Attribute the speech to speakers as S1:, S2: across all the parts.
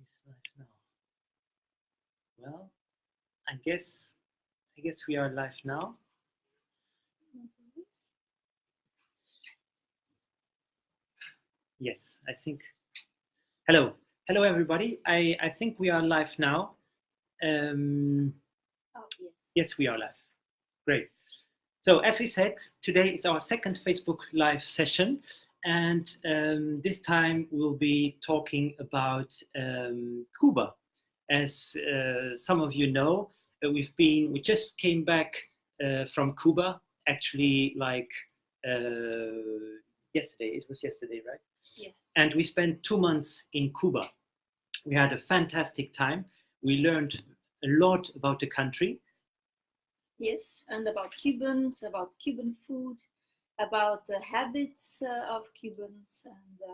S1: this live now? Well, I guess we are live now. Yes, I think. Hello everybody. I think we are live now. Yes, we are live. Great. So as we said, today is our second Facebook Live session, and this time we'll be talking about Cuba. As some of you know, we just came back from Cuba. Actually, like yesterday. It was yesterday, right?
S2: Yes.
S1: And we spent 2 months in Cuba. We had a fantastic time. We learned a lot about the country.
S2: Yes, and about Cubans, about Cuban food, about the habits of Cubans, and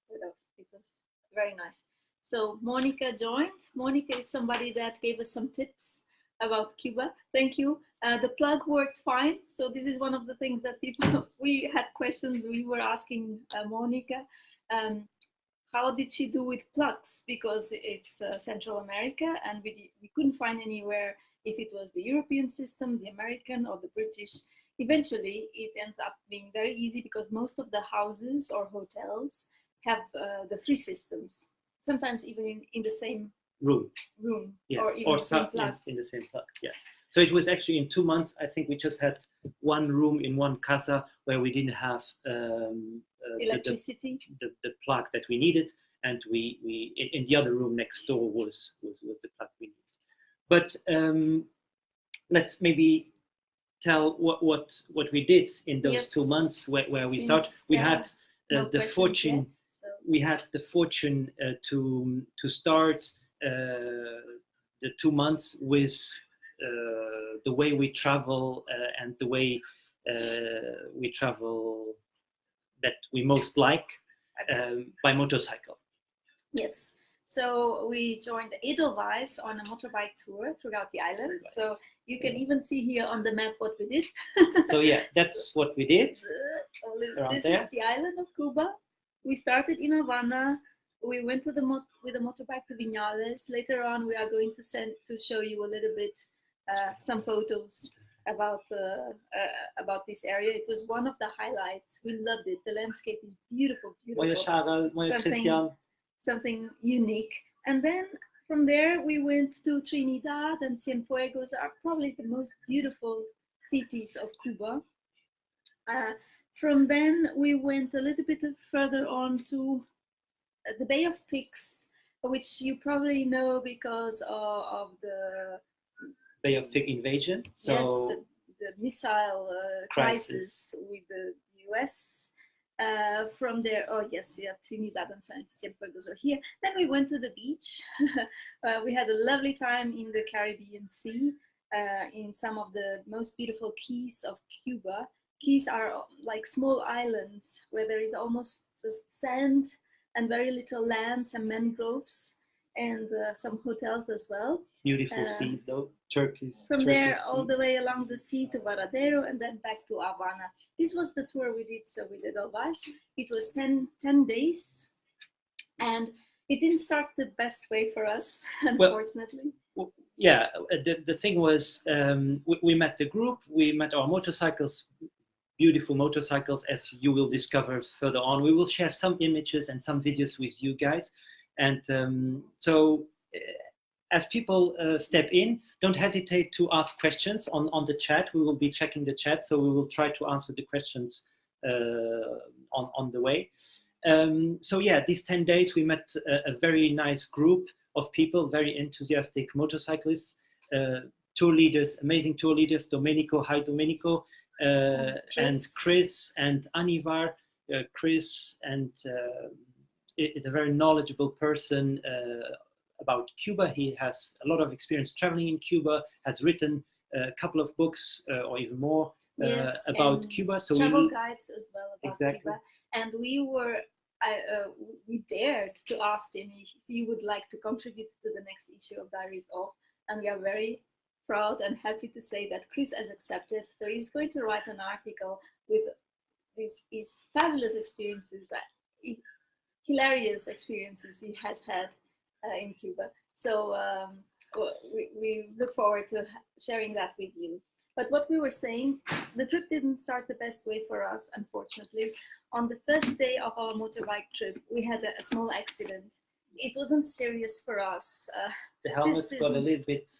S2: what else? It was very nice. So Monica joined. Monica is somebody that gave us some tips about Cuba. Thank you. The plug worked fine. So this is one of the things that people, we had questions we were asking Monica. How did she do with plugs? Because it's Central America, and we couldn't find anywhere if it was the European system, the American, or the British. Eventually, it ends up being very easy because most of the houses or hotels have the 3 systems, sometimes even in the same room,
S1: yeah.
S2: or even
S1: or
S2: the same plug.
S1: In the same plug, yeah. So it was actually in 2 months, I think we just had one room in one casa where we didn't have
S2: electricity,
S1: the plug that we needed, and we in the other room next door was the plug we needed. But let's maybe tell what we did in those 2 months where we start. We had the fortune. We had the fortune to start the 2 months with the way we travel and the way we travel that we most like by motorcycle.
S2: Yes. So we joined Edelweiss on a motorbike tour throughout the island. So you can even see here on the map what we did.
S1: So yeah, that's what we did.
S2: This is the island of Cuba. We started in Havana. We went to with the motorbike to Vinales. Later on, we are going to show you a little bit some photos about this area. It was one of the highlights. We loved it. The landscape is beautiful, beautiful. Something unique. And then from there we went to Trinidad and Cienfuegos, are probably the most beautiful cities of Cuba. From then we went a little bit further on to the Bay of Pigs, which you probably know because of the
S1: Bay of Pig invasion. So
S2: yes, the missile crisis with the US. From there, Trinidad and Cienfuegos were here. Then we went to the beach. We had a lovely time in the Caribbean Sea, in some of the most beautiful keys of Cuba. Keys are like small islands where there is almost just sand and very little land, some mangroves, and some hotels as well.
S1: Beautiful sea, though.
S2: From there, all the way along the sea to Varadero, and then back to Havana. This was the tour we did. So we did Edelweiss. It was 10 days, and it didn't start the best way for us, unfortunately.
S1: Well, yeah, the thing was, we met the group. We met our motorcycles, beautiful motorcycles, as you will discover further on. We will share some images and some videos with you guys. And so as people step in, don't hesitate to ask questions on the chat. We will be checking the chat, so we will try to answer the questions on the way. So yeah, these 10 days we met a very nice group of people, very enthusiastic motorcyclists, tour leaders, amazing tour leaders, Domenico, hi Domenico, and Chris and Anivar. Chris and is a very knowledgeable person about Cuba. He has a lot of experience traveling in Cuba, has written a couple of books or even more about Cuba. So
S2: travel guides as well about Cuba. And we dared to ask him if he would like to contribute to the next issue of Diaries of, and we are very proud and happy to say that Chris has accepted. So he's going to write an article with his fabulous experiences, hilarious experiences he has had in Cuba. So we look forward to sharing that with you. But what we were saying, the trip didn't start the best way for us, unfortunately. On the first day of our motorbike trip, we had a small accident. It wasn't serious for us.
S1: The helmet got a little bit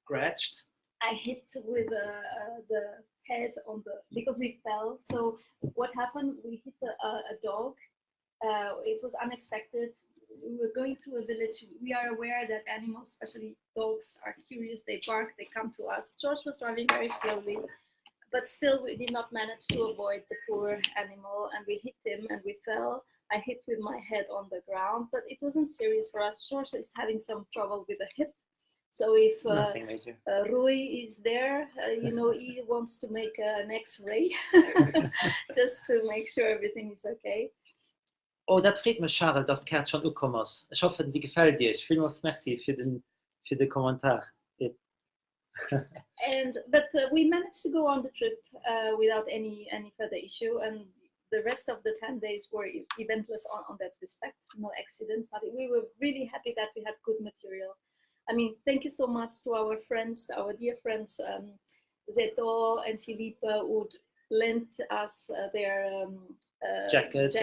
S1: scratched.
S2: I hit with the head on the, because we fell. So what happened, we hit a dog. It was unexpected. We were going through a village. We are aware that animals, especially dogs, are curious. They bark, they come to us. George was driving very slowly, but still we did not manage to avoid the poor animal, and we hit him and we fell. I hit with my head on the ground, but it wasn't serious for us. George is having some trouble with the hip. So if Rui is there, he wants to make an X-ray just to make sure everything is okay.
S1: Oh, dat freut mich, Charles, dass Kert schon gekommen ist. Ich hoffe, sie gefällt dir. Vielmals merci für den Kommentar.
S2: But we managed to go on the trip without any further issue, and the rest of the 10 days were eventless on that respect. No accidents, nothing. We were really happy that we had good material. I mean, thank you so much to our friends, our dear friends, Zeto and Philippe, who lent us their
S1: jackets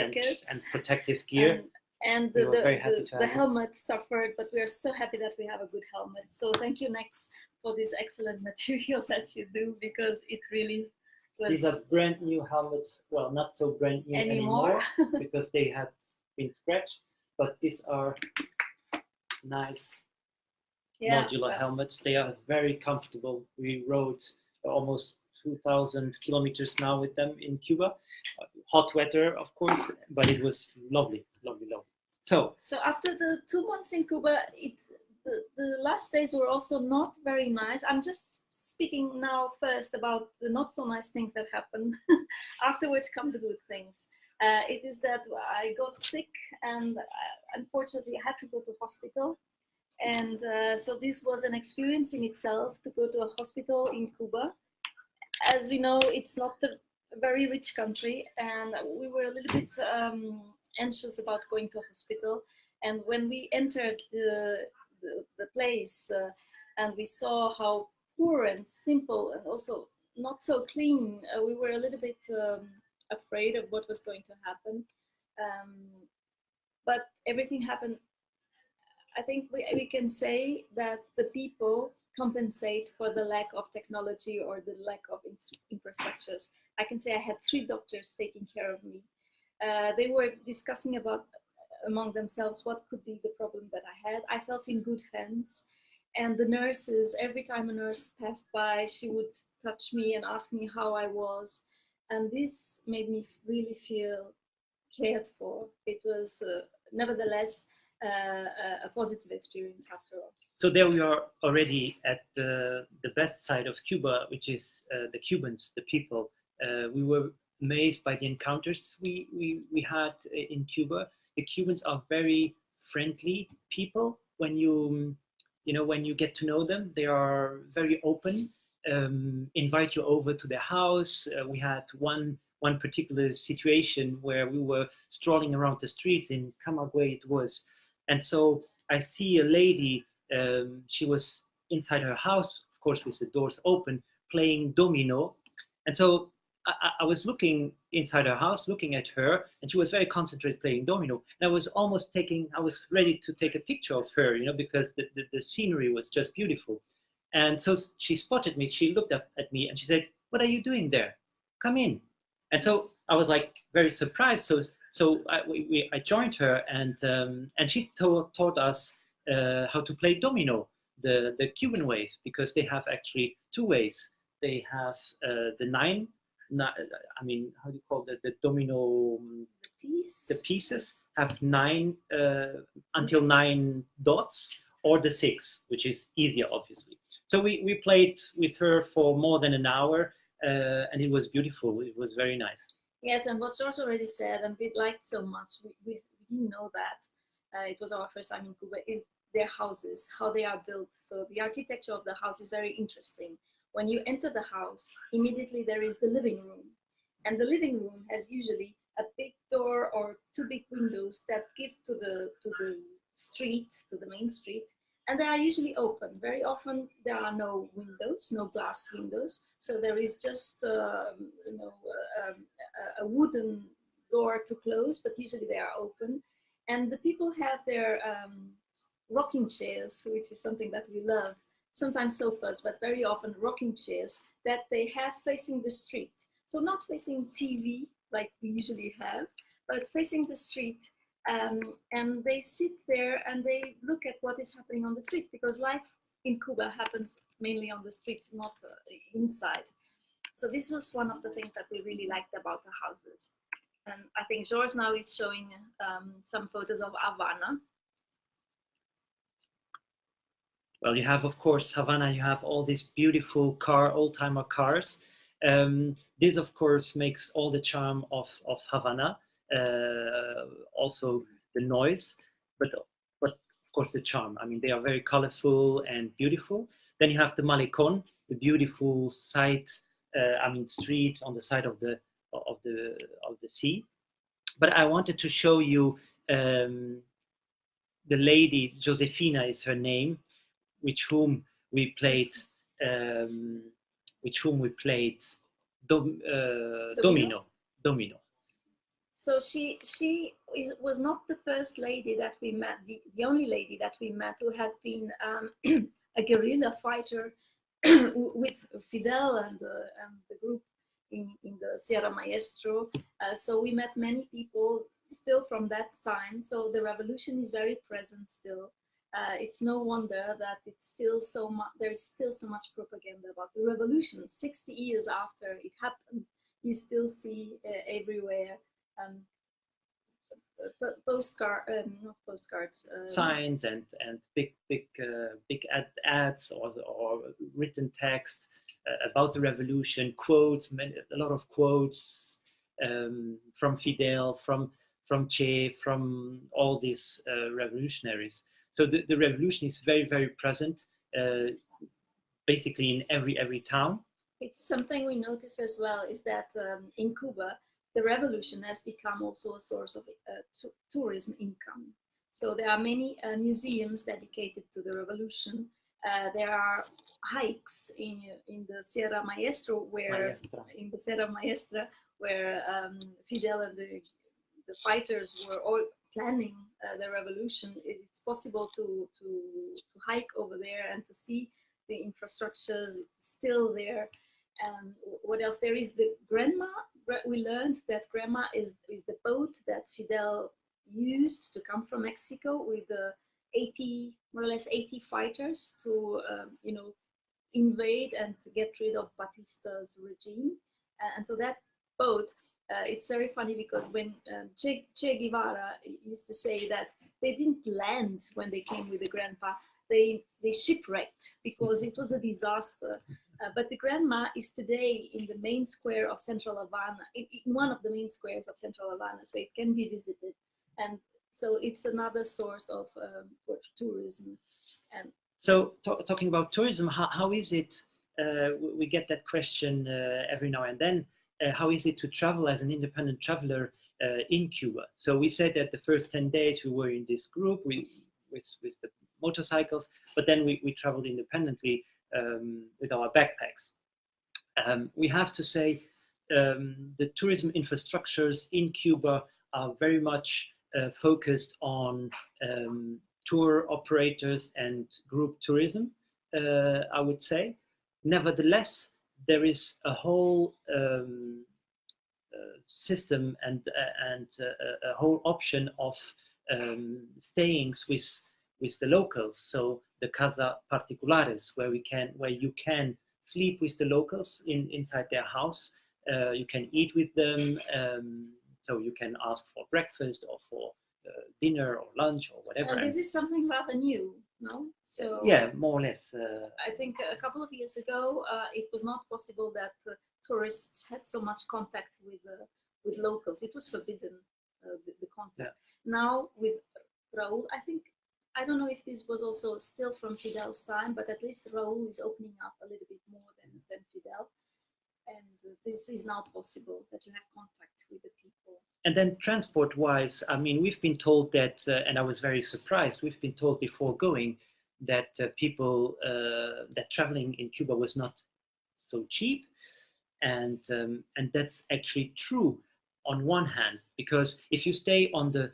S1: and protective gear.
S2: And the helmet suffered, but we are so happy that we have a good helmet. So thank you, Nex, for this excellent material that you do, because it really was...
S1: These are brand new helmets. Well, not so brand new anymore because they had been scratched, but these are nice modular helmets. They are very comfortable. We rode almost 2,000 kilometers now with them in Cuba. Hot weather, of course, but it was lovely, lovely, lovely. So
S2: after the 2 months in Cuba, the last days were also not very nice. I'm just speaking now first about the not so nice things that happened. Afterwards come the good things. It is that I got sick, and unfortunately I had to go to hospital. And so this was an experience in itself, to go to a hospital in Cuba. As we know, it's not a very rich country, and we were a little bit anxious about going to a hospital. And when we entered the place and we saw how poor and simple and also not so clean, we were a little bit afraid of what was going to happen. But everything happened. I think we can say that the people compensate for the lack of technology or the lack of infrastructures. I can say I had 3 doctors taking care of me. They were discussing about among themselves what could be the problem that I had. I felt in good hands, and the nurses, every time a nurse passed by, she would touch me and ask me how I was, and this made me really feel cared for. It was nevertheless a positive experience after all.
S1: So there we are already at the best side of Cuba, which is the Cubans, the people. We were amazed by the encounters we had in Cuba. The Cubans are very friendly people. When you get to know them, they are very open, invite you over to their house. We had one particular situation where we were strolling around the streets in Camagüey, it was. And so I see a lady, she was inside her house, of course, with the doors open, playing domino. And so I was looking inside her house, looking at her, and she was very concentrated playing domino. And I was ready to take a picture of her, because the scenery was just beautiful. And so she spotted me, she looked up at me and she said, "What are you doing there? Come in." And so I was like very surprised. So I joined her, and she taught us how to play domino the Cuban ways, because they have actually 2 ways. They have the 9. I mean, how do you call that? The domino. The pieces have 9 until 9 dots, or the 6, which is easier, obviously. So we played with her for more than an hour, and it was beautiful. It was very nice.
S2: Yes, and what George already said, and we liked so much, we didn't know that. It was our first time in Cuba, is their houses, how they are built. So the architecture of the house is very interesting. When you enter the house, immediately there is the living room. And the living room has usually a big door or 2 big windows that give to the street, to the main street, and they are usually open. Very often there are no windows, no glass windows, so there is just a wooden door to close, but usually they are open. And the people have their rocking chairs, which is something that we love. Sometimes sofas, but very often rocking chairs that they have facing the street. So not facing TV like we usually have, but facing the street. And they sit there and they look at what is happening on the street, because life in Cuba happens mainly on the street, not inside. So this was one of the things that we really liked about the houses. And I think George now is showing some photos of Havana.
S1: Well, you have, of course, Havana, you have all these beautiful old-timer cars. This, of course, makes all the charm of Havana. Also the noise, but of course the charm. I mean, they are very colorful and beautiful. Then you have the Malecon, the beautiful street on the side of the sea. But I wanted to show you the lady, Josefina is her name, with whom we played domino. So
S2: she was not the first lady that we met, the only lady that we met who had been a guerrilla fighter with Fidel and the group in the Sierra Maestro. So we met many people still from that time. So the revolution is very present still. It's no wonder that it's still there's still so much propaganda about the revolution. 60 years after it happened, you still see everywhere not postcards,
S1: signs and big ads or written text about the revolution, quotes, a lot of quotes from Fidel, from Che, from all these revolutionaries. So the revolution is very, very present, basically in every town.
S2: It's something we notice as well, is that in Cuba, the revolution has become also a source of tourism income. So there are many museums dedicated to the revolution. There are hikes in the Sierra Maestro, where Fidel and the fighters were all planning the revolution. It's possible to hike over there and to see the infrastructures still there. And what else? There is the Granma. We learned that Granma is the boat that Fidel used to come from Mexico with the more or less 80 fighters to invade and to get rid of Batista's regime. And so that boat, it's very funny because when Che Guevara used to say that they didn't land when they came with the Grandpa, they shipwrecked because it was a disaster. But the Granma is today in the main square of Central Havana, in one of the main squares of Central Havana, so it can be visited. And so it's another source of for tourism. And
S1: so talking about tourism, how is it, we get that question every now and then, how is it to travel as an independent traveler in Cuba? So we said that the first 10 days we were in this group with the motorcycles, but then we traveled independently with our backpacks. We have to say the tourism infrastructures in Cuba are very much focused on tour operators and group tourism, I would say. Nevertheless, there is a whole system and a whole option of stayings with the locals. So the casa particulares, where you can sleep with the locals inside their house. You can eat with them. So you can ask for breakfast or for dinner or lunch or whatever.
S2: And this is something rather new, no? So
S1: yeah, more or less.
S2: I think a couple of years ago, it was not possible that tourists had so much contact with locals. It was forbidden, the contact. Yeah. Now with Raúl, I don't know if this was also still from Fidel's time, but at least Raúl is opening up a little bit more than Fidel. And this is now possible, that you have contact with the people.
S1: And then transport-wise, I mean, we've been told that, and I was very surprised, we've been told before going that people, that traveling in Cuba was not so cheap. And that's actually true on one hand, because if you stay on the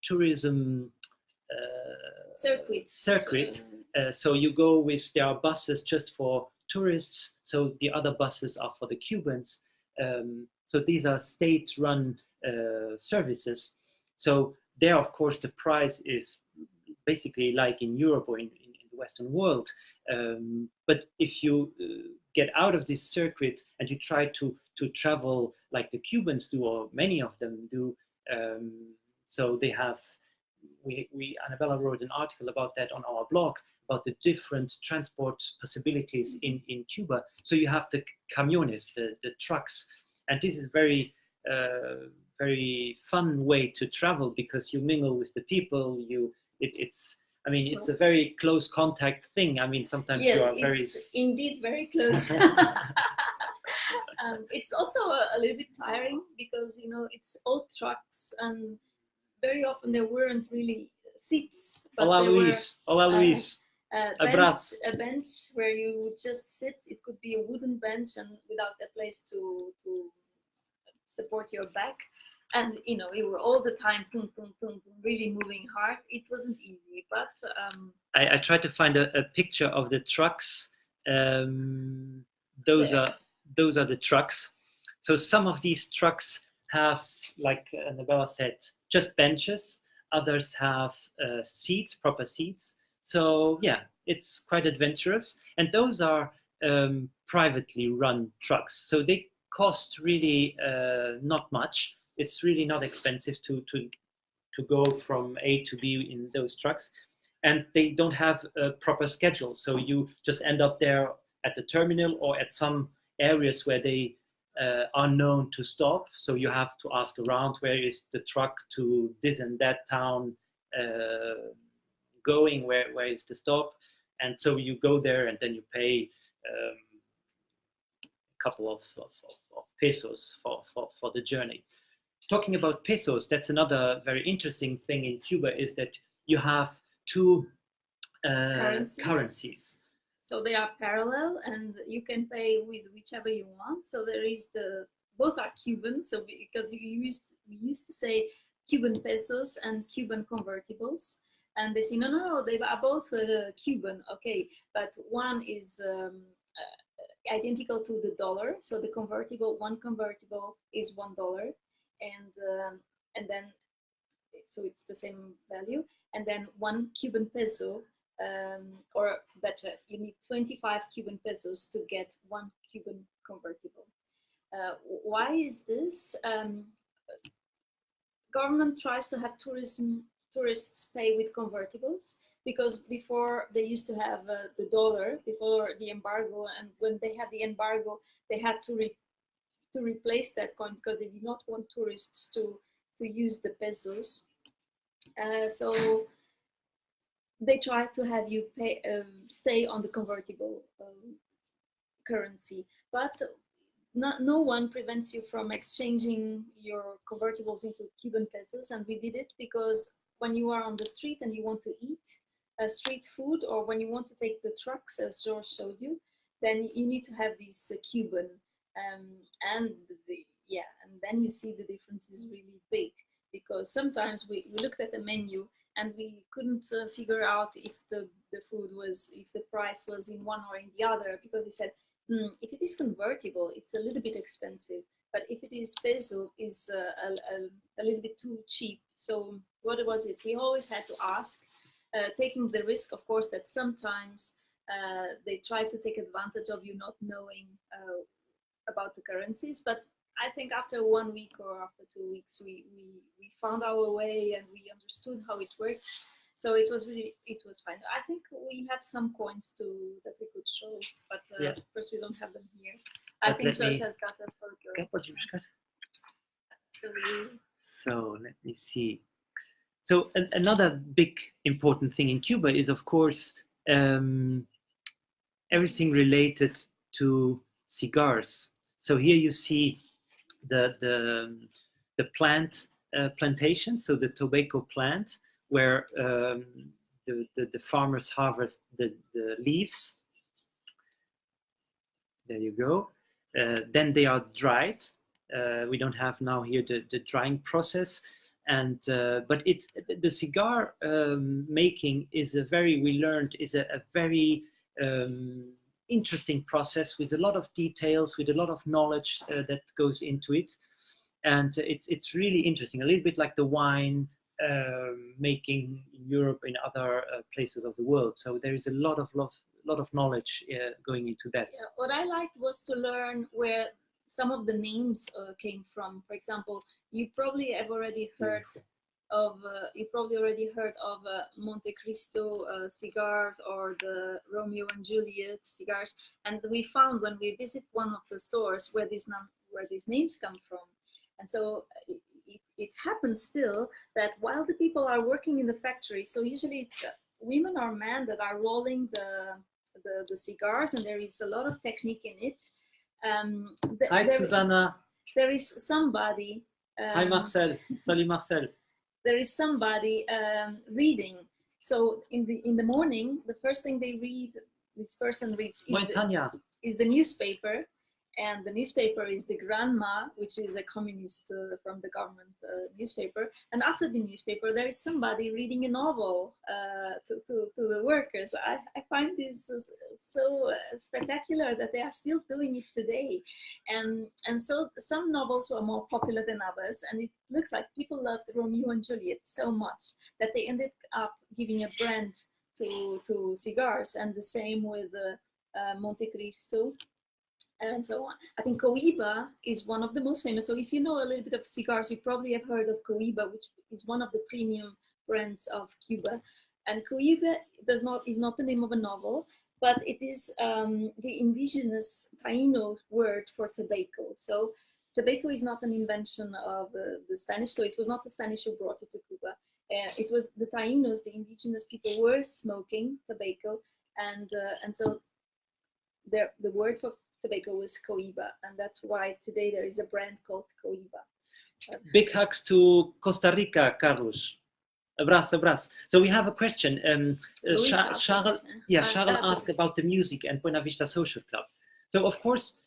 S1: tourism
S2: circuit,
S1: so you go with, there are buses just for tourists, so the other buses are for the Cubans. So these are state-run services. So there, of course, the price is basically like in Europe or in the Western world. But if you get out of this circuit and you try to travel like the Cubans do, or many of them do, so they have, Anabela wrote an article about that on our blog, about the different transport possibilities in Cuba. So you have the camiones, the trucks, and this is very very fun way to travel, because you mingle with the people. It's I mean, it's a very close contact thing. I mean, sometimes
S2: yes,
S1: you are
S2: it's indeed very close. It's also a little bit tiring, because it's old trucks, and very often there weren't really seats, but
S1: Olá,
S2: there
S1: Luis. Olá, Luis.
S2: a bench where you would just sit. It could be a wooden bench, and without a place to support your back. And you were all the time boom, boom, boom, boom, really moving hard. It wasn't easy, but
S1: I tried to find a picture of the trucks. Those are the trucks. So some of these trucks have, like Anabela said, just benches. Others have seats, proper seats. So yeah, it's quite adventurous. And those are privately run trucks. So they cost really not much. It's really not expensive to go from A to B in those trucks. And they don't have a proper schedule. So you just end up there at the terminal or at some areas where they are known to stop. So you have to ask around, where is the truck to this and that town going, where is the stop? And so you go there, and then you pay a couple of pesos for the journey. Talking about pesos, that's another very interesting thing in Cuba, is that you have two currencies.
S2: So they are parallel, and you can pay with whichever you want. So there is both are Cuban. So because we used to say Cuban pesos and Cuban convertibles, and they say no, they are both Cuban. Okay, but one is identical to the dollar. So the one convertible is $1, and then so it's the same value. And then one Cuban peso. Or better, you need 25 Cuban pesos to get one Cuban convertible. Why is this? Government tries to have tourists pay with convertibles, because before they used to have the dollar before the embargo, and when they had the embargo, they had to replace that coin, because they did not want tourists to use the pesos. So they try to have you stay on the convertible currency, but no one prevents you from exchanging your convertibles into Cuban pesos. And we did it because when you are on the street and you want to eat street food, or when you want to take the trucks, as George showed you, then you need to have these Cuban, and then you see the difference is really big, because sometimes we looked at the menu and we couldn't figure out if the price was in one or in the other, because he said, if it is convertible, it's a little bit expensive, but if it is peso, it's a little bit too cheap. So what was it? We always had to ask, taking the risk, of course, that sometimes they try to take advantage of you not knowing about the currencies. But I think after 1 week or after 2 weeks, we found our way and we understood how it worked. So it was fine. I think we have some coins that we could show, but of course we don't have them here. I think George has got a photo.
S1: So let me see. So another big important thing in Cuba is, of course, everything related to cigars. So here you see the the plant plantation, so the tobacco plant, where the farmers harvest the leaves. There you go. Then they are dried. We don't have now here the drying process, and but it's the cigar making is a very very interesting process with a lot of details, with a lot of knowledge that goes into it, and it's really interesting. A little bit like the wine making in Europe, in other places of the world. So there is a lot of knowledge going into that.
S2: Yeah, what I liked was to learn where some of the names came from. For example, you probably have already heard of Monte Cristo cigars, or the Romeo and Juliet cigars, and we found when we visit one of the stores where these names come from. And so it happens still that while the people are working in the factory, so usually it's women or men that are rolling the cigars, and there is a lot of technique in it.
S1: Hi, Susanna.
S2: There is somebody.
S1: Hi, Marcel. Salut, Marcel.
S2: There is somebody reading. So in the morning, the first thing they read, this person reads is the newspaper. And the newspaper is the Granma, which is a communist from the government newspaper. And after the newspaper, there is somebody reading a novel to the workers. I find this so spectacular that they are still doing it today. And so some novels were more popular than others. And it looks like people loved Romeo and Juliet so much that they ended up giving a brand to cigars. And the same with Monte Cristo. And so on. I think Cohiba is one of the most famous. So if you know a little bit of cigars, you probably have heard of Cohiba, which is one of the premium brands of Cuba. And Cohiba is not the name of a novel, but it is the indigenous Taino word for tobacco. So tobacco is not an invention of the Spanish. So it was not the Spanish who brought it to Cuba. It was the Tainos, the indigenous people, were smoking tobacco, and so the word for tobacco was Cohiba, and that's why today there is a brand called Cohiba.
S1: Big hugs to Costa Rica, Carlos. Abraço. So we have a question. Charles asked about the music and Buena Vista Social Club. So of course,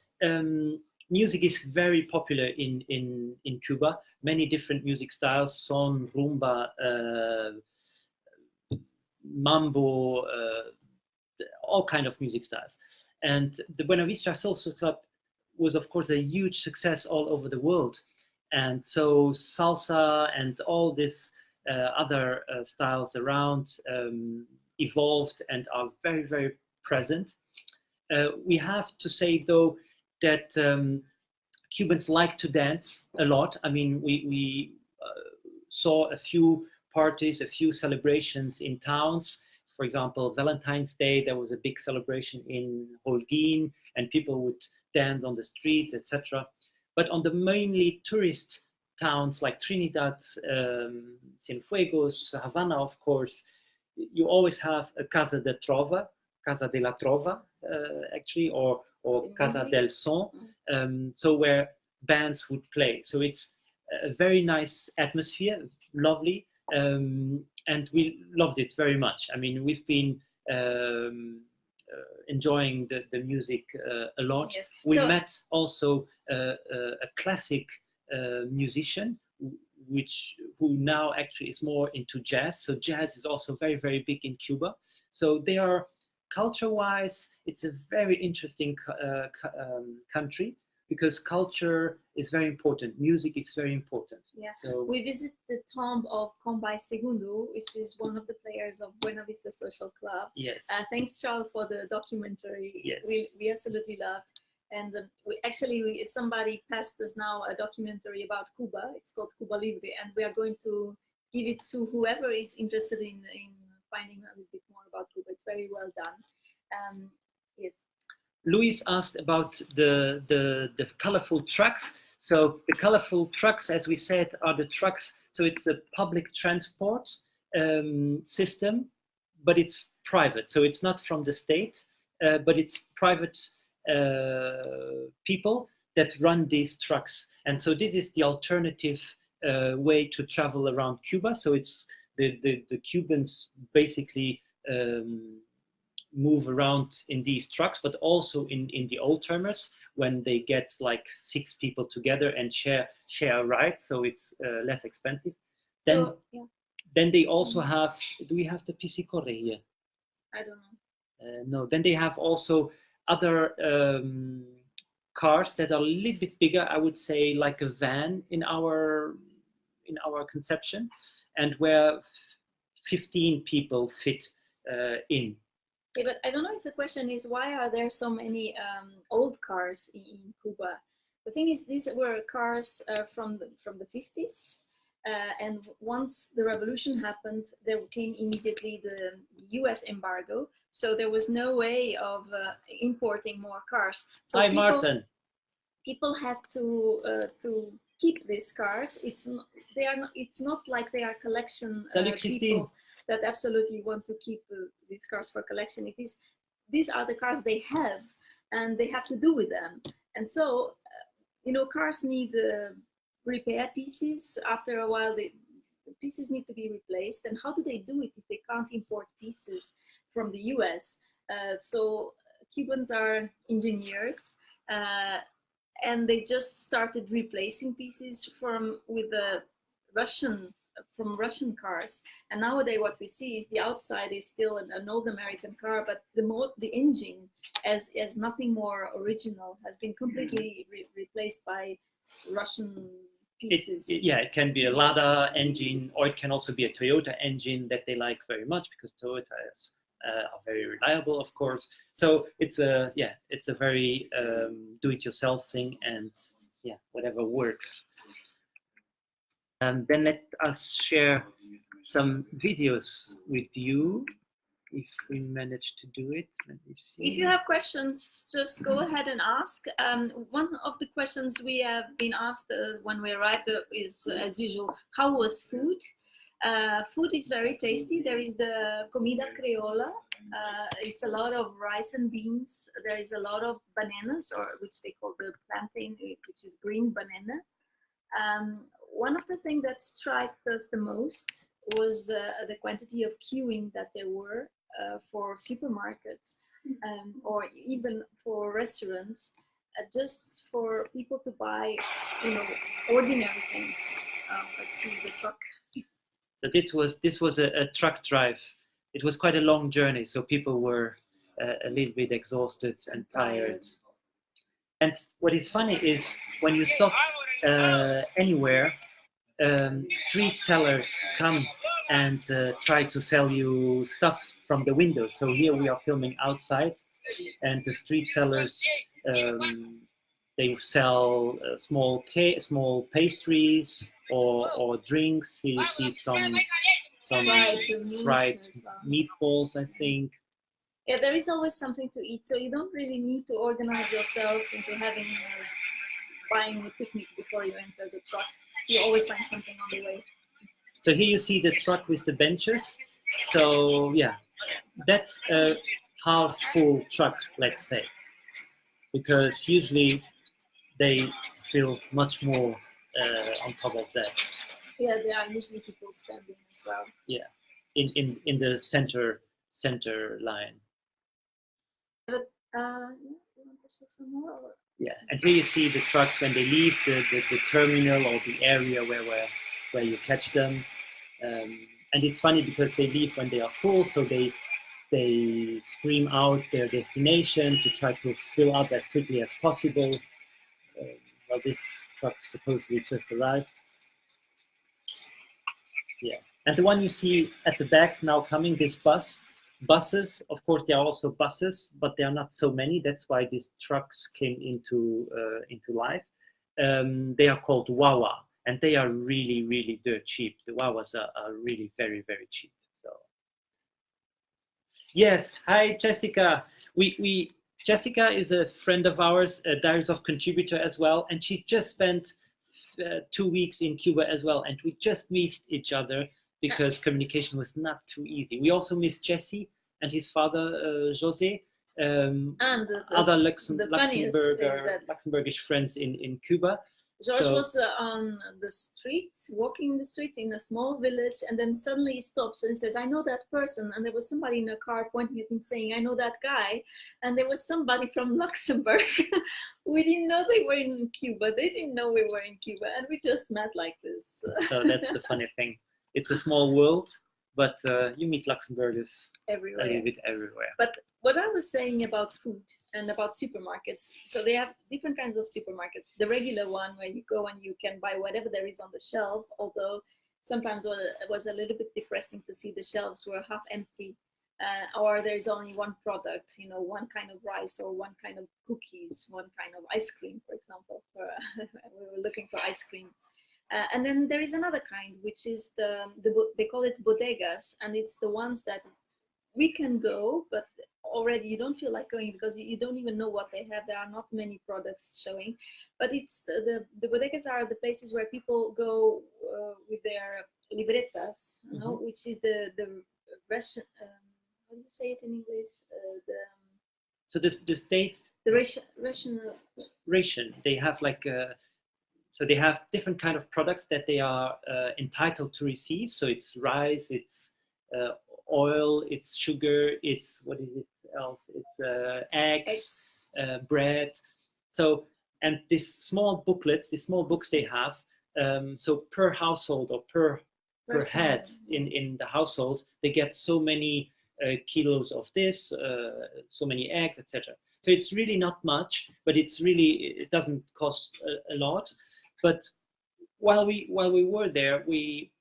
S1: music is very popular in Cuba. Many different music styles: son, rumba, mambo, all kind of music styles. And the Buena Vista Social Club was, of course, a huge success all over the world. And so salsa and all these other styles around evolved and are very, very present. We have to say, though, that Cubans like to dance a lot. I mean, we saw a few parties, a few celebrations in towns. For example, Valentine's Day, there was a big celebration in Holguin, and people would dance on the streets, etc. But on the mainly tourist towns like Trinidad, Cienfuegos, Havana, of course, you always have a Casa de Trova, Casa de la Trova, actually, or Casa del Son, so where bands would play. So it's a very nice atmosphere, lovely. And we loved it very much. I mean, we've been enjoying the music a lot.
S2: Yes.
S1: We met also a classic musician, who now actually is more into jazz. So jazz is also very, very big in Cuba. So they are, culture-wise, it's a very interesting country, because culture is very important. Music is very important.
S2: Yeah.
S1: So
S2: we visit the tomb of Compay Segundo, which is one of the players of Buena Vista Social Club.
S1: Yes.
S2: Thanks, Charles, for the documentary.
S1: Yes.
S2: We absolutely loved. And somebody passed us now a documentary about Cuba. It's called Cuba Libre, and we are going to give it to whoever is interested in finding a little bit more about Cuba. It's very well done. Yes.
S1: Luis asked about the colorful trucks. So the colorful trucks, as we said, are the trucks. So it's a public transport system, but it's private. So it's not from the state, but it's private people that run these trucks. And so this is the alternative way to travel around Cuba. So it's the Cubans basically move around in these trucks, but also in the old timers when they get like 6 people together and share a ride, so it's less expensive. Then
S2: So, yeah,
S1: then they also have. Do we have the piscicorre here?
S2: I don't know.
S1: No. Then they have also other cars that are a little bit bigger. I would say like a van in our conception, and where 15 people fit in.
S2: Yeah, but I don't know if the question is why are there so many old cars in Cuba? The thing is, these were cars from the 50s, and once the revolution happened, there came immediately the US embargo. So there was no way of importing more cars. So
S1: Hi, Martin.
S2: People had to keep these cars. It's not like they are collection people that absolutely want to keep these cars for collection. These are the cars they have, and they have to do with them. And so, cars need repair pieces. After a while, the pieces need to be replaced. And how do they do it if they can't import pieces from the US? So Cubans are engineers, and they just started replacing pieces from Russian cars. And nowadays what we see is the outside is still an old American car, but the engine as nothing more original has been completely replaced by Russian pieces.
S1: It can be a Lada engine, or it can also be a Toyota engine that they like very much, because Toyotas are very reliable, of course. So it's a very do-it-yourself thing, and whatever works. Then let us share some videos with you, if we manage to do it. Let me see.
S2: If you have questions, just go ahead and ask. One of the questions we have been asked when we arrived is, as usual, how was food? Food is very tasty. There is the comida criolla. It's a lot of rice and beans. There is a lot of bananas, or which they call the plantain, which is green banana. One of the things that struck us the most was the quantity of queuing that there were for supermarkets or even for restaurants, just for people to buy, ordinary things. Let's see the truck.
S1: So this was a truck drive. It was quite a long journey, so people were a little bit exhausted and tired. And what is funny is when you stop anywhere, street sellers come and try to sell you stuff from the windows. So here we are filming outside, and the street sellers, they sell small pastries or drinks. Here you see some fried meatballs, I think.
S2: Yeah, there is always something to eat, so you don't really need to organize yourself into buying a picnic before you enter the truck. You always find something on the way.
S1: So here you see the truck with the benches. So that's a half full truck, let's say, because usually they fill much more on top of that.
S2: Yeah, there are usually people standing as well.
S1: Yeah, in the center line.
S2: But you want to show some more? Or?
S1: Yeah, and here you see the trucks when they leave the terminal or the area where you catch them. And it's funny because they leave when they are full, so they scream out their destination to try to fill up as quickly as possible. Well, this truck supposedly just arrived. Yeah, and the one you see at the back now coming, this buses, of course, there are also buses, but there are not so many. That's why these trucks came into life. They are called Wawa, and they are really, really dirt cheap. The Wawas are really very, very cheap. So, yes, hi Jessica. Jessica is a friend of ours, a diariesof contributor as well, and she just spent 2 weeks in Cuba as well, and we just missed each other because communication was not too easy. We also missed Jesse and his father, Jose.
S2: And
S1: other
S2: the funniest is that
S1: Luxembourgish friends in Cuba.
S2: George was on the street, walking in the street in a small village, and then suddenly he stops and says, "I know that person." And there was somebody in a car pointing at him saying, "I know that guy." And there was somebody from Luxembourg. We didn't know they were in Cuba. They didn't know we were in Cuba, and we just met like this.
S1: So that's the funny thing. It's a small world, but you meet Luxembourgers
S2: everywhere.
S1: a little bit everywhere.
S2: But what I was saying about food and about supermarkets, so they have different kinds of supermarkets. The regular one where you go and you can buy whatever there is on the shelf, although sometimes it was a little bit depressing to see the shelves were half empty, or there's only one product, you know, one kind of rice or one kind of cookies, one kind of ice cream, for example. We were looking for ice cream. And then there is another kind, which is they call it bodegas, and it's the ones that we can go, but already you don't feel like going because you don't even know what they have. There are not many products showing, but it's the bodegas are the places where people go with their libretas, you know, which is the ration. How do you say it in English?
S1: So the state.
S2: The ration.
S1: They have like so they have different kind of products that they are entitled to receive. So it's rice, it's oil, it's sugar, it's what is it else? It's eggs. Bread. So, and these small booklets, these small books they have. So per household or per head in the household, they get so many kilos of this, so many eggs, etc. So it's really not much, but it doesn't cost a lot. But while we were there, we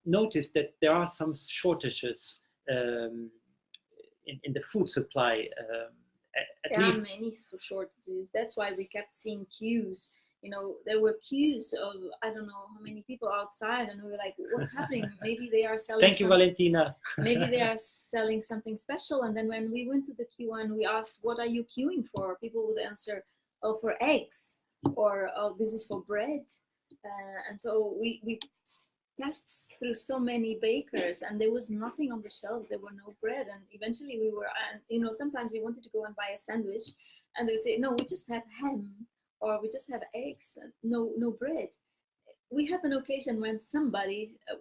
S1: noticed that there are some shortages in the food supply.
S2: There are many shortages. That's why we kept seeing queues. You know, there were queues of I don't know how many people outside, and we were like, "What's happening? Maybe they are selling."
S1: Thank you, Valentina.
S2: Maybe they are selling something special. And then when we went to the queue and we asked, "What are you queuing for?" People would answer, "Oh, for eggs," or "Oh, this is for bread." And so we passed through so many bakers, and there was nothing on the shelves. There were no bread, and eventually we were, and you know, sometimes we wanted to go and buy a sandwich, and they would say, "No, we just have ham, or we just have eggs, no bread." We had an occasion when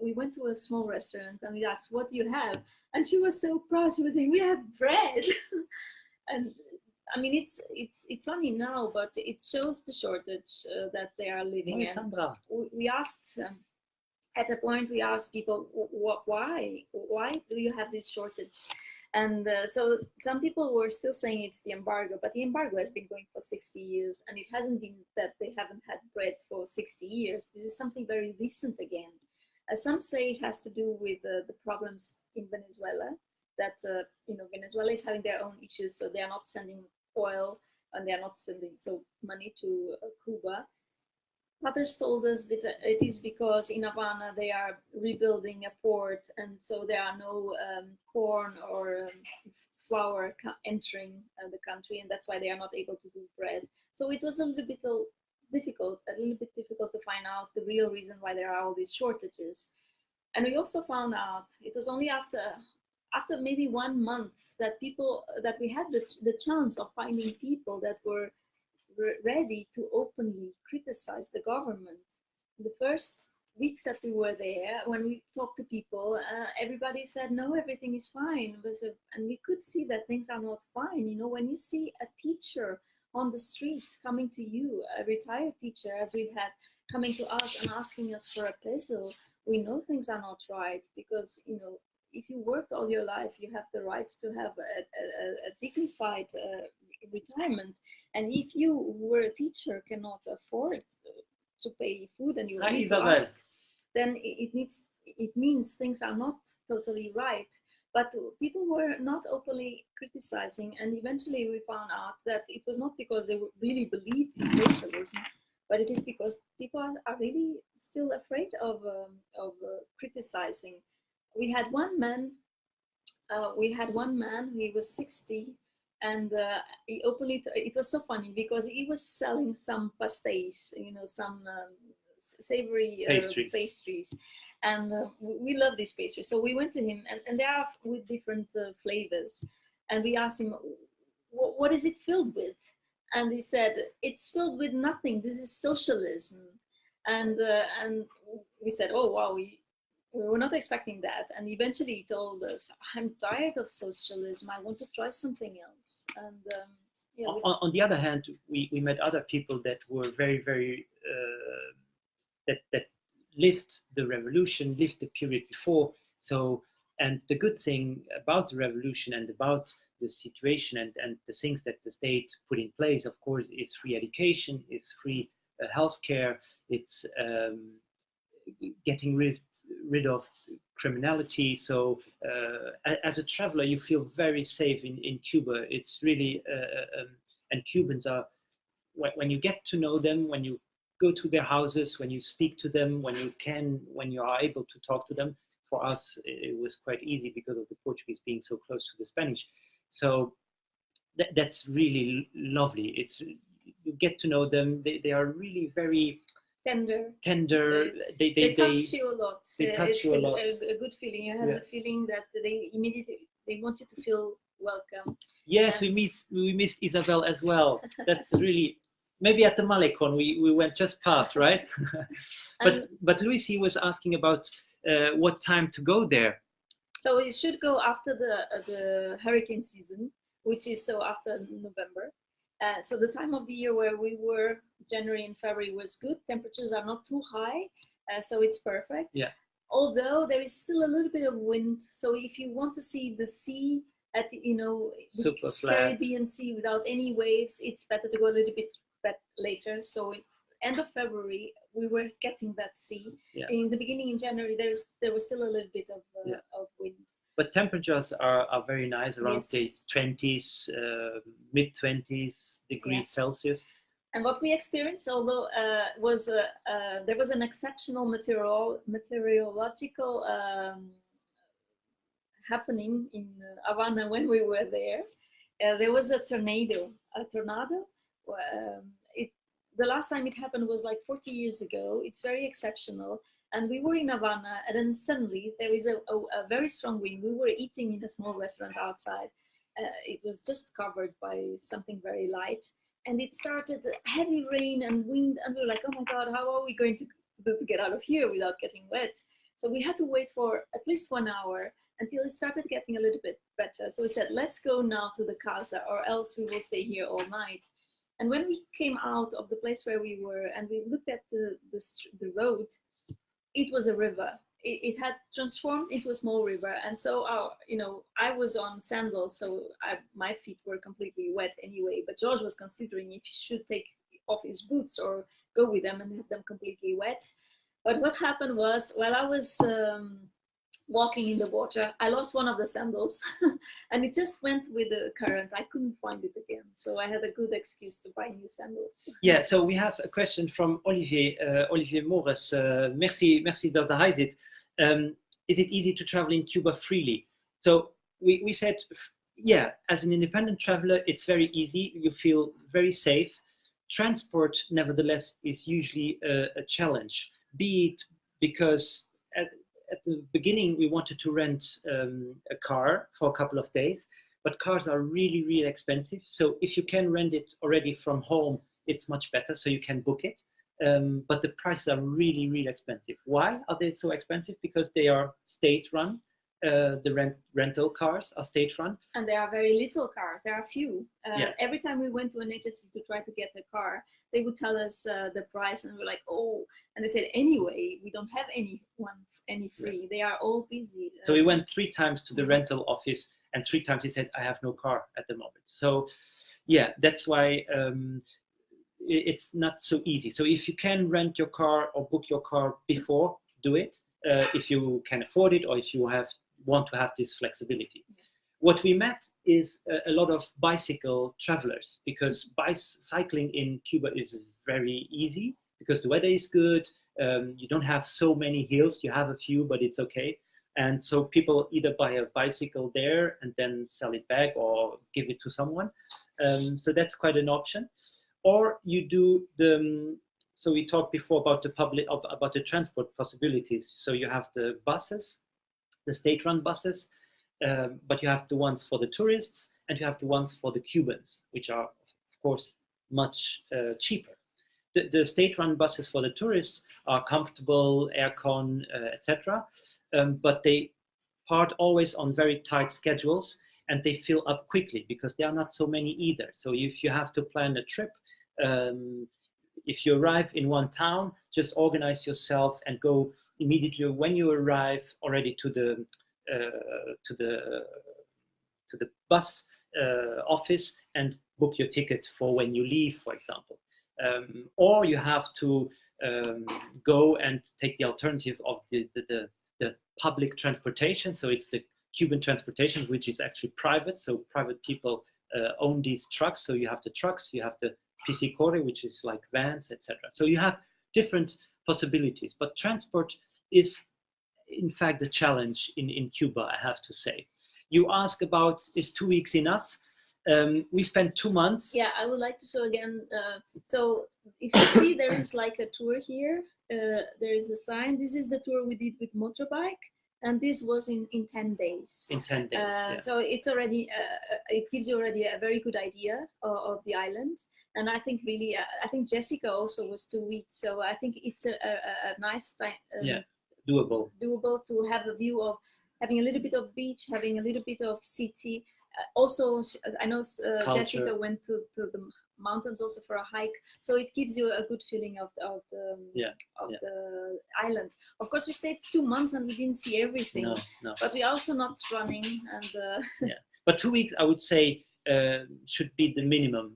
S2: we went to a small restaurant and we asked, "What do you have?" And she was so proud. She was saying, "We have bread." And I mean, it's only now, but it shows the shortage that they are living in. We asked. At a point, we asked people, why do you have this shortage? And so some people were still saying it's the embargo, but the embargo has been going for 60 years, and it hasn't been that they haven't had bread for 60 years. This is something very recent again. Some say it has to do with the problems in Venezuela, that you know, Venezuela is having their own issues, so they are not sending oil, and they are not sending money to Cuba. Others told us that it is because in Havana they are rebuilding a port, and so there are no corn or flour entering the country, and that's why they are not able to do bread. So it was a little bit difficult to find out the real reason why there are all these shortages. And we also found out it was only after maybe 1 month that we had the chance of finding people that were ready to openly criticize the government. The first weeks that we were there, when we talked to people, everybody said, "No, everything is fine." And we could see that things are not fine. You know, when you see a teacher on the streets coming to you, a retired teacher, as we had, coming to us and asking us for a peso, we know things are not right, because, you know, if you worked all your life, you have the right to have a dignified retirement. And if you who were a teacher cannot afford to pay food and you need to ask, then it means things are not totally right. But people were not openly criticizing, and eventually we found out that it was not because they really believed in socialism, but it is because people are really still afraid of criticizing. We had one man. He was 60, and he openly. It was so funny because he was selling some pastéis, you know, some savory pastries, and we love these pastries. So we went to him, and they are with different flavors, and we asked him, what is it filled with? And he said, it's filled with nothing. This is socialism. And we said, oh, wow, we were not expecting that. And eventually he told us, I'm tired of socialism. I want to try something else. And yeah,
S1: on the other hand, we met other people that were very, very, that lived the revolution, lived the period before. So, and the good thing about the revolution and about the situation and the things that the state put in place, of course, is free education, it's free healthcare, it's getting rid of criminality. So as a traveler, you feel very safe in Cuba. It's really, and Cubans are, when you get to know them, when you go to their houses, when you speak to them, when you are able to talk to them, for us, it was quite easy because of the Portuguese being so close to the Spanish. So that's really lovely. It's, you get to know them. They are really very
S2: tender.
S1: They
S2: touch you a lot.
S1: Touch you a lot.
S2: A good feeling. You have the feeling that they immediately want you to feel welcome.
S1: Yes, we missed Isabel as well. That's really, maybe at the Malecon we went just past, right? but Luis, he was asking about what time to go there.
S2: So you should go after the hurricane season, which is so after November. So the time of the year where we were, January and February, was good. Temperatures are not too high, so it's perfect.
S1: Yeah.
S2: Although there is still a little bit of wind, so if you want to see the sea at the,
S1: super
S2: Caribbean Sea without any waves, it's better to go a little bit later. So end of February, we were getting that sea.
S1: Yeah.
S2: In the beginning, in January, there was still a little bit of wind.
S1: But temperatures are very nice, around the
S2: Yes.
S1: 20s, mid-20s degrees Celsius.
S2: And what we experienced, although was there was an exceptional meteorological happening in Havana when we were there. There was a tornado. The last time it happened was like 40 years ago. It's very exceptional. And we were in Havana, and then suddenly there is a very strong wind. We were eating in a small restaurant outside. It was just covered by something very light. And it started heavy rain and wind. And we were like, oh my God, how are we going to get out of here without getting wet? So we had to wait for at least 1 hour until it started getting a little bit better. So we said, let's go now to the casa, or else we will stay here all night. And when we came out of the place where we were and we looked at the road, it was a river. It had transformed into a small river. And so, I was on sandals, so my feet were completely wet anyway. But George was considering if he should take off his boots or go with them and have them completely wet. But what happened was, while I was walking in the water, I lost one of the sandals and it just went with the current. I couldn't find it again. So I had a good excuse to buy new sandals.
S1: Yeah, so we have a question from Olivier Morris. Merci dat hij zit. Is it easy to travel in Cuba freely? So we said, yeah, as an independent traveler, it's very easy. You feel very safe. Transport, nevertheless, is usually a challenge, be it because at the beginning, we wanted to rent a car for a couple of days, but cars are really, really expensive. So if you can rent it already from home, it's much better, so you can book it. But the prices are really, really expensive. Why are they so expensive? Because they are state-run. The rental cars are state-run.
S2: And there are very little cars. There are few.
S1: Yeah.
S2: Every time we went to an agency to try to get a car, they would tell us the price, and we're like, oh. And they said, anyway, we don't have any free. Yeah. They are all busy.
S1: So we went 3 times to the rental office, and 3 times he said, I have no car at the moment. So yeah, that's why it's not so easy. So if you can rent your car or book your car before, do it. If you can afford it, or if you want to have this flexibility. Yeah. What we met is a lot of bicycle travelers, because cycling in Cuba is very easy because the weather is good. You don't have so many hills. You have a few, but it's okay. And so people either buy a bicycle there and then sell it back or give it to someone. So that's quite an option. Or you do so we talked before about the transport possibilities. So you have the buses, the state-run buses, but you have the ones for the tourists, and you have the ones for the Cubans, which are, of course, much cheaper. The state-run buses for the tourists are comfortable, aircon, etc., but they part always on very tight schedules, and they fill up quickly because there are not so many either. So if you have to plan a trip, if you arrive in one town, just organize yourself and go immediately when you arrive already to the bus office and book your ticket for when you leave, for example. Or you have to go and take the alternative of the public transportation. So it's the Cuban transportation, which is actually private. So private people own these trucks. So you have the trucks, you have the piscicore, which is like vans, etc. So you have different possibilities. But transport is, in fact, the challenge in Cuba, I have to say. You ask about, is 2 weeks enough? We spent 2 months.
S2: Yeah, I would like to show again. So if you see, there is like a tour here. There is a sign. This is the tour we did with motorbike, and this was in 10 days.
S1: In 10 days, yeah.
S2: So it's already, it gives you already a very good idea of the island. And I think really, I think Jessica also was 2 weeks. So I think it's a nice time.
S1: Yeah, doable.
S2: Doable to have a view of having a little bit of beach, having a little bit of city. Also, I know Jessica went to the mountains also for a hike, so it gives you a good feeling of the island. Of course, we stayed 2 months and we didn't see everything.
S1: No.
S2: But we're also not running and.
S1: Yeah, but 2 weeks, I would say, should be the minimum.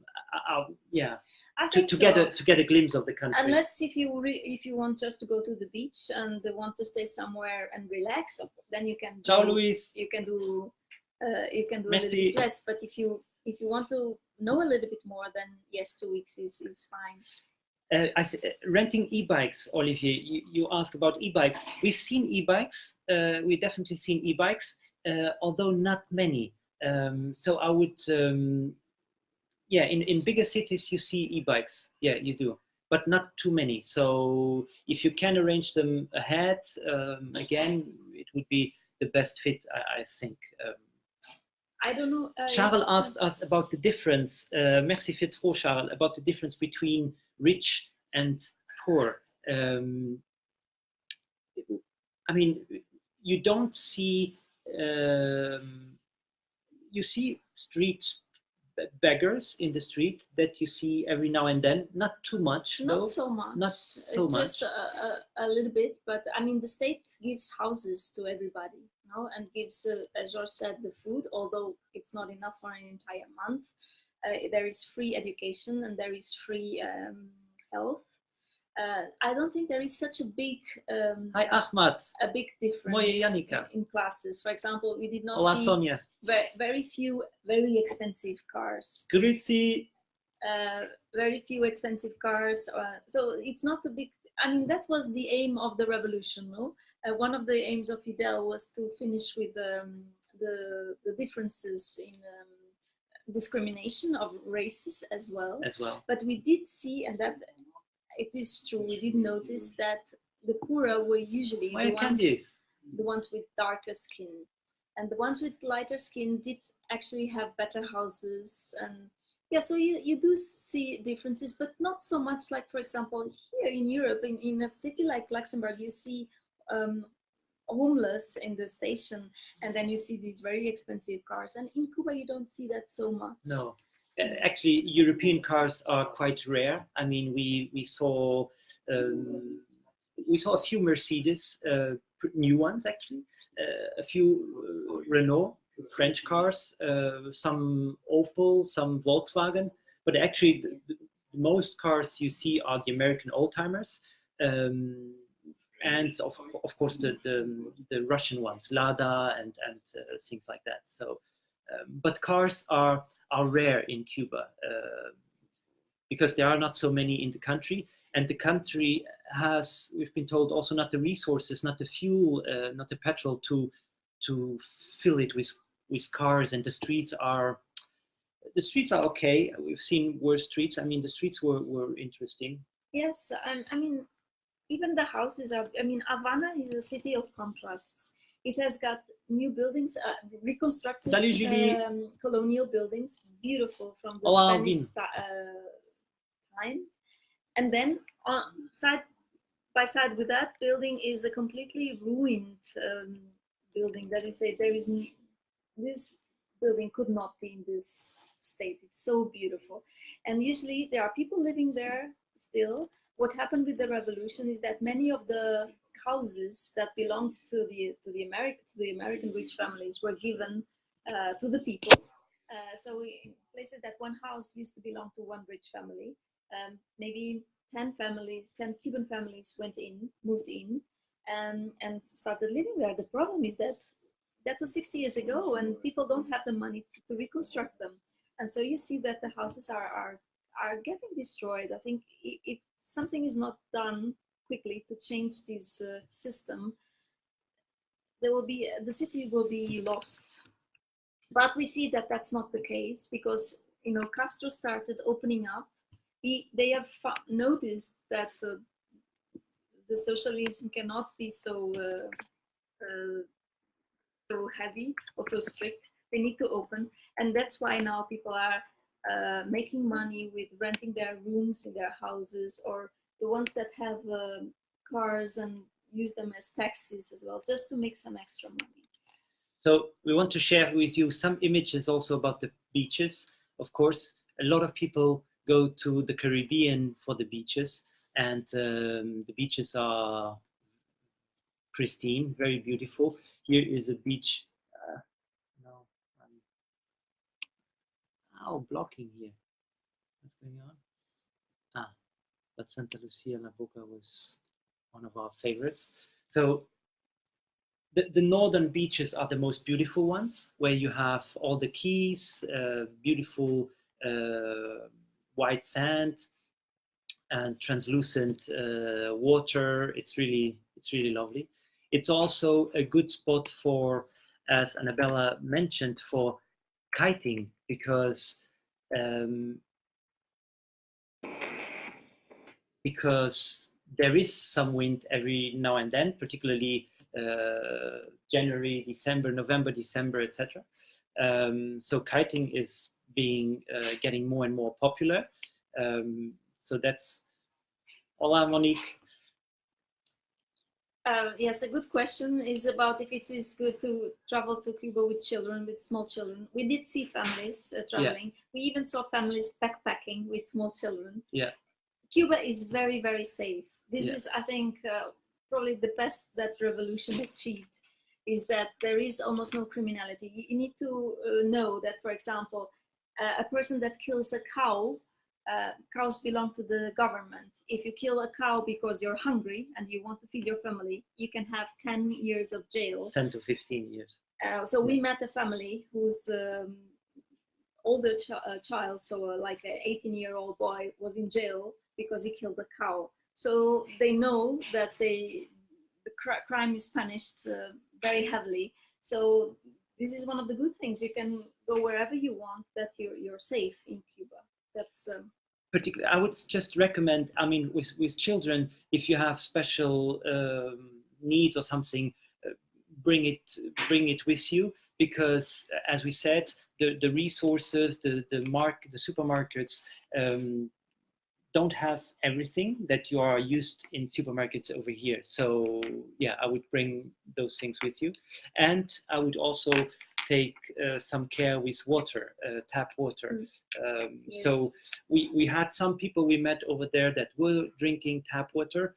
S1: Yeah.
S2: I think
S1: to get a glimpse of the country.
S2: Unless if you want just to go to the beach and want to stay somewhere and relax, then you can.
S1: Ciao, Luis.
S2: You can do a little bit less. But if you want to know a little bit more, then yes, 2 weeks is fine.
S1: Renting e-bikes, Olivier. You ask about e-bikes. We've seen e-bikes. We've definitely seen e-bikes, although not many. So I would. Yeah, in bigger cities you see e-bikes. Yeah, you do, but not too many. So if you can arrange them ahead, again, it would be the best fit, I think.
S2: I don't know.
S1: Charles asked us about the difference. Merci fait trop, Charles, about the difference between rich and poor. I mean, you don't see. You see street beggars in the street that you see every now and then. Not too much.
S2: Not so much.
S1: Not so much.
S2: Just a little bit. But I mean, the state gives houses to everybody, you know, and gives, as George said, the food. Although it's not enough for an entire month. There is free education and there is free health. I don't think there is such a big
S1: Hi Ahmad.
S2: A big difference in classes. For example, we did not see
S1: Sonia.
S2: Very few very expensive cars.
S1: Grüezi.
S2: Very few expensive cars. So it's not a big. I mean, that was the aim of the revolution. No, one of the aims of Fidel was to finish with the differences in discrimination of races as well. But we did see, and that. It is true. We did notice that the poorer were usually the ones with darker skin, and the ones with lighter skin did actually have better houses. And yeah, so you do see differences, but not so much. Like, for example, here in Europe, in a city like Luxembourg, you see homeless in the station, and then you see these very expensive cars. And in Cuba, you don't see that so much.
S1: No. Actually, European cars are quite rare. I mean, we saw a few Mercedes, new ones actually, a few Renault, French cars, some Opel, some Volkswagen. But actually, the most cars you see are the American oldtimers, and of course the Russian ones, Lada and things like that. So, but cars are rare in Cuba because there are not so many in the country, and the country has, we've been told, also not the resources, not the fuel, not the petrol to fill it with cars, and the streets are okay. We've seen worse streets. I mean, the streets were interesting.
S2: Yes, I mean, even the houses are. I mean, Havana is a city of contrasts. It has got new buildings, reconstructed
S1: Salut Julie.
S2: colonial buildings, beautiful from the
S1: Olá,
S2: Spanish
S1: Albin.
S2: times. And then side by side with that building is a completely ruined building. That is, this building could not be in this state. It's so beautiful. And usually there are people living there still. What happened with the revolution is that many of the houses that belonged to the American rich families were given to the people. So in places that one house used to belong to one rich family, maybe 10 Cuban families moved in, and started living there. The problem is that was 60 years ago, and people don't have the money to reconstruct them. And so you see that the houses are getting destroyed. I think if something is not done quickly to change this system, the city will be lost. But we see that that's not the case, because Castro started opening up. They have noticed that the socialism cannot be so heavy or so strict. They need to open, and that's why now people are making money with renting their rooms in their houses, or the ones that have cars and use them as taxis as well, just to make some extra money.
S1: So we want to share with you some images also about the beaches. Of course, a lot of people go to the Caribbean for the beaches, and the beaches are pristine, very beautiful. Here is a beach. Blocking here. What's going on? But Santa Lucia La Boca was one of our favorites. So the northern beaches are the most beautiful ones, where you have all the keys, beautiful white sand and translucent water. It's really lovely. It's also a good spot for, as Anabela mentioned, for kiting, because there is some wind every now and then, particularly January, December, November, December, etc. So kiting is getting more and more popular. So that's hola, Monique.
S2: Yes, a good question is about if it is good to travel to Cuba with small children. We did see families traveling. Yeah. We even saw families backpacking with small children.
S1: Yeah.
S2: Cuba is very, very safe. This is, I think, probably the best that revolution achieved, is that there is almost no criminality. You need to know that, for example, a person that kills a cow, cows belong to the government. If you kill a cow because you're hungry and you want to feed your family, you can have 10 years of jail.
S1: 10 to 15 years.
S2: So we met a family whose older child, so like an 18-year-old boy, was in jail because he killed a cow. So they know that the crime is punished very heavily. So this is one of the good things. You can go wherever you want, that you're safe in Cuba. That's
S1: particularly, I would just recommend, I mean, with children, if you have special needs or something, bring it with you, because as we said, the resources, the supermarkets don't have everything that you are used in supermarkets over here. So yeah, I would bring those things with you, and I would also take some care with water, tap water.
S2: Yes.
S1: So we had some people we met over there that were drinking tap water.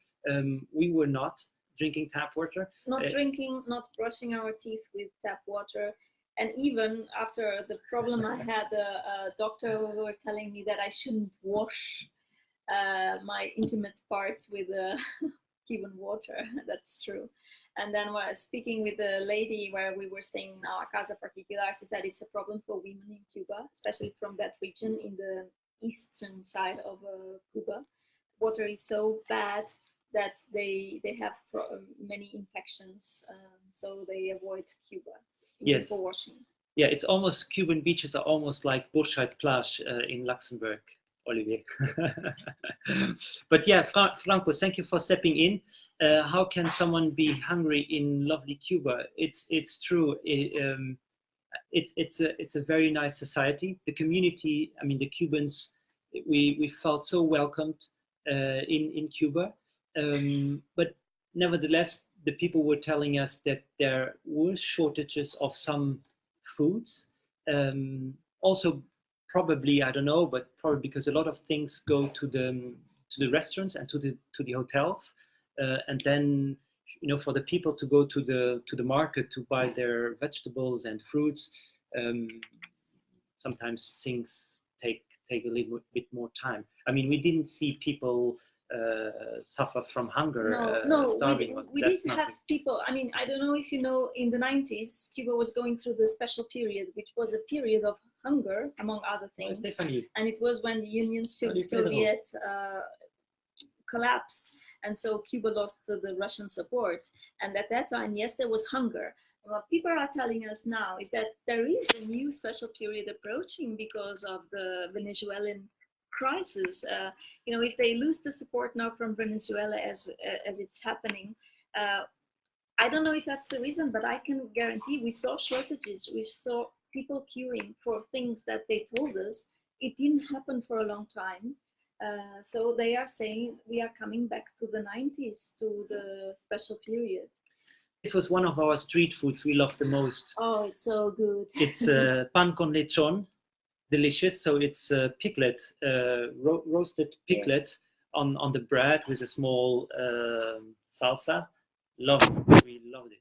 S1: We were not drinking tap water.
S2: Not drinking, not brushing our teeth with tap water. And even after the problem I had, a doctor were telling me that I shouldn't wash my intimate parts with Cuban water. That's true. And then when I was speaking with the lady where we were staying in our casa particular, she said it's a problem for women in Cuba, especially from that region in the eastern side of Cuba. Water is so bad that they have many infections, so they avoid Cuba even for washing.
S1: Yeah, it's almost, Cuban beaches are almost like Burscheid Plage in Luxembourg. Olivier. But yeah, Franco, thank you for stepping in. How can someone be hungry in lovely Cuba? It's true. It's a very nice society. The community, I mean, the Cubans, we felt so welcomed in Cuba. But nevertheless, the people were telling us that there were shortages of some foods. Also, probably, I don't know, but probably because a lot of things go to the restaurants and to the hotels, and then, you know, for the people to go to the market to buy their vegetables and fruits, sometimes things take a little bit more time. I mean, we didn't see people suffer from hunger.
S2: No,
S1: starving.
S2: we
S1: That's
S2: didn't
S1: nothing.
S2: have people. I mean, I don't know if you know, in the 90s, Cuba was going through the special period, which was a period of hunger, among other things.
S1: Stephanie.
S2: And it was when the Union Soviet collapsed, and so Cuba lost the Russian support. And at that time, yes, there was hunger. What people are telling us now is that there is a new special period approaching because of the Venezuelan crisis. You know, if they lose the support now from Venezuela as it's happening, I don't know if that's the reason, but I can guarantee we saw shortages. We saw people queuing for things that they told us it didn't happen for a long time. So they are saying we are coming back to the 90s, to the special period.
S1: This was one of our street foods we love the most.
S2: Oh, it's so good.
S1: It's pan con lechon, delicious. So it's piglet, roasted piglet, yes, on the bread with a small salsa. We loved it.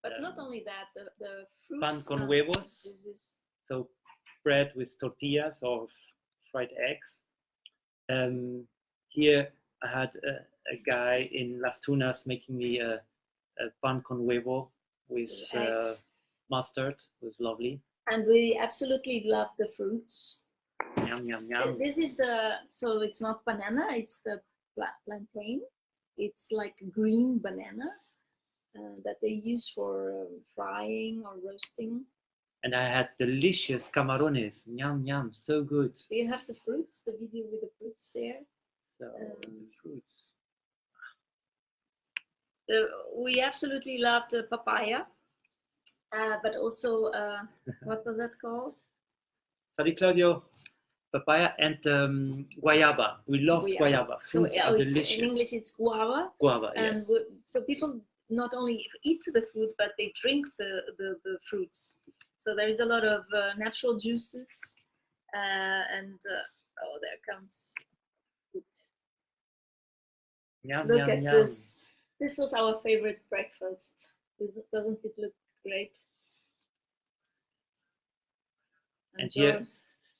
S2: But not only that, the fruits.
S1: Pan con huevos. So bread with tortillas or fried eggs. Here I had a guy in Las Tunas making me a pan con huevo with mustard. It was lovely. And
S2: we absolutely love the fruits.
S1: Yum, yum, yum.
S2: This is so it's not banana, it's the plantain. It's like green banana that they use for frying or roasting.
S1: And I had delicious camarones. Yum, yum, so good.
S2: Do you have the fruits, the video with the fruits there?
S1: So, the fruits.
S2: We absolutely love the papaya, but also, what was that called?
S1: Sorry, Claudio. Papaya and guayaba. We love guayaba. Fruits are delicious.
S2: In English, it's guava.
S1: Guava,
S2: and
S1: yes.
S2: So people not only eat the fruit, but they drink the fruits. So there is a lot of natural juices, and oh, there comes it.
S1: Yum,
S2: Look
S1: yum,
S2: at
S1: yum.
S2: this. This was our favorite breakfast. Doesn't it look great?
S1: And here,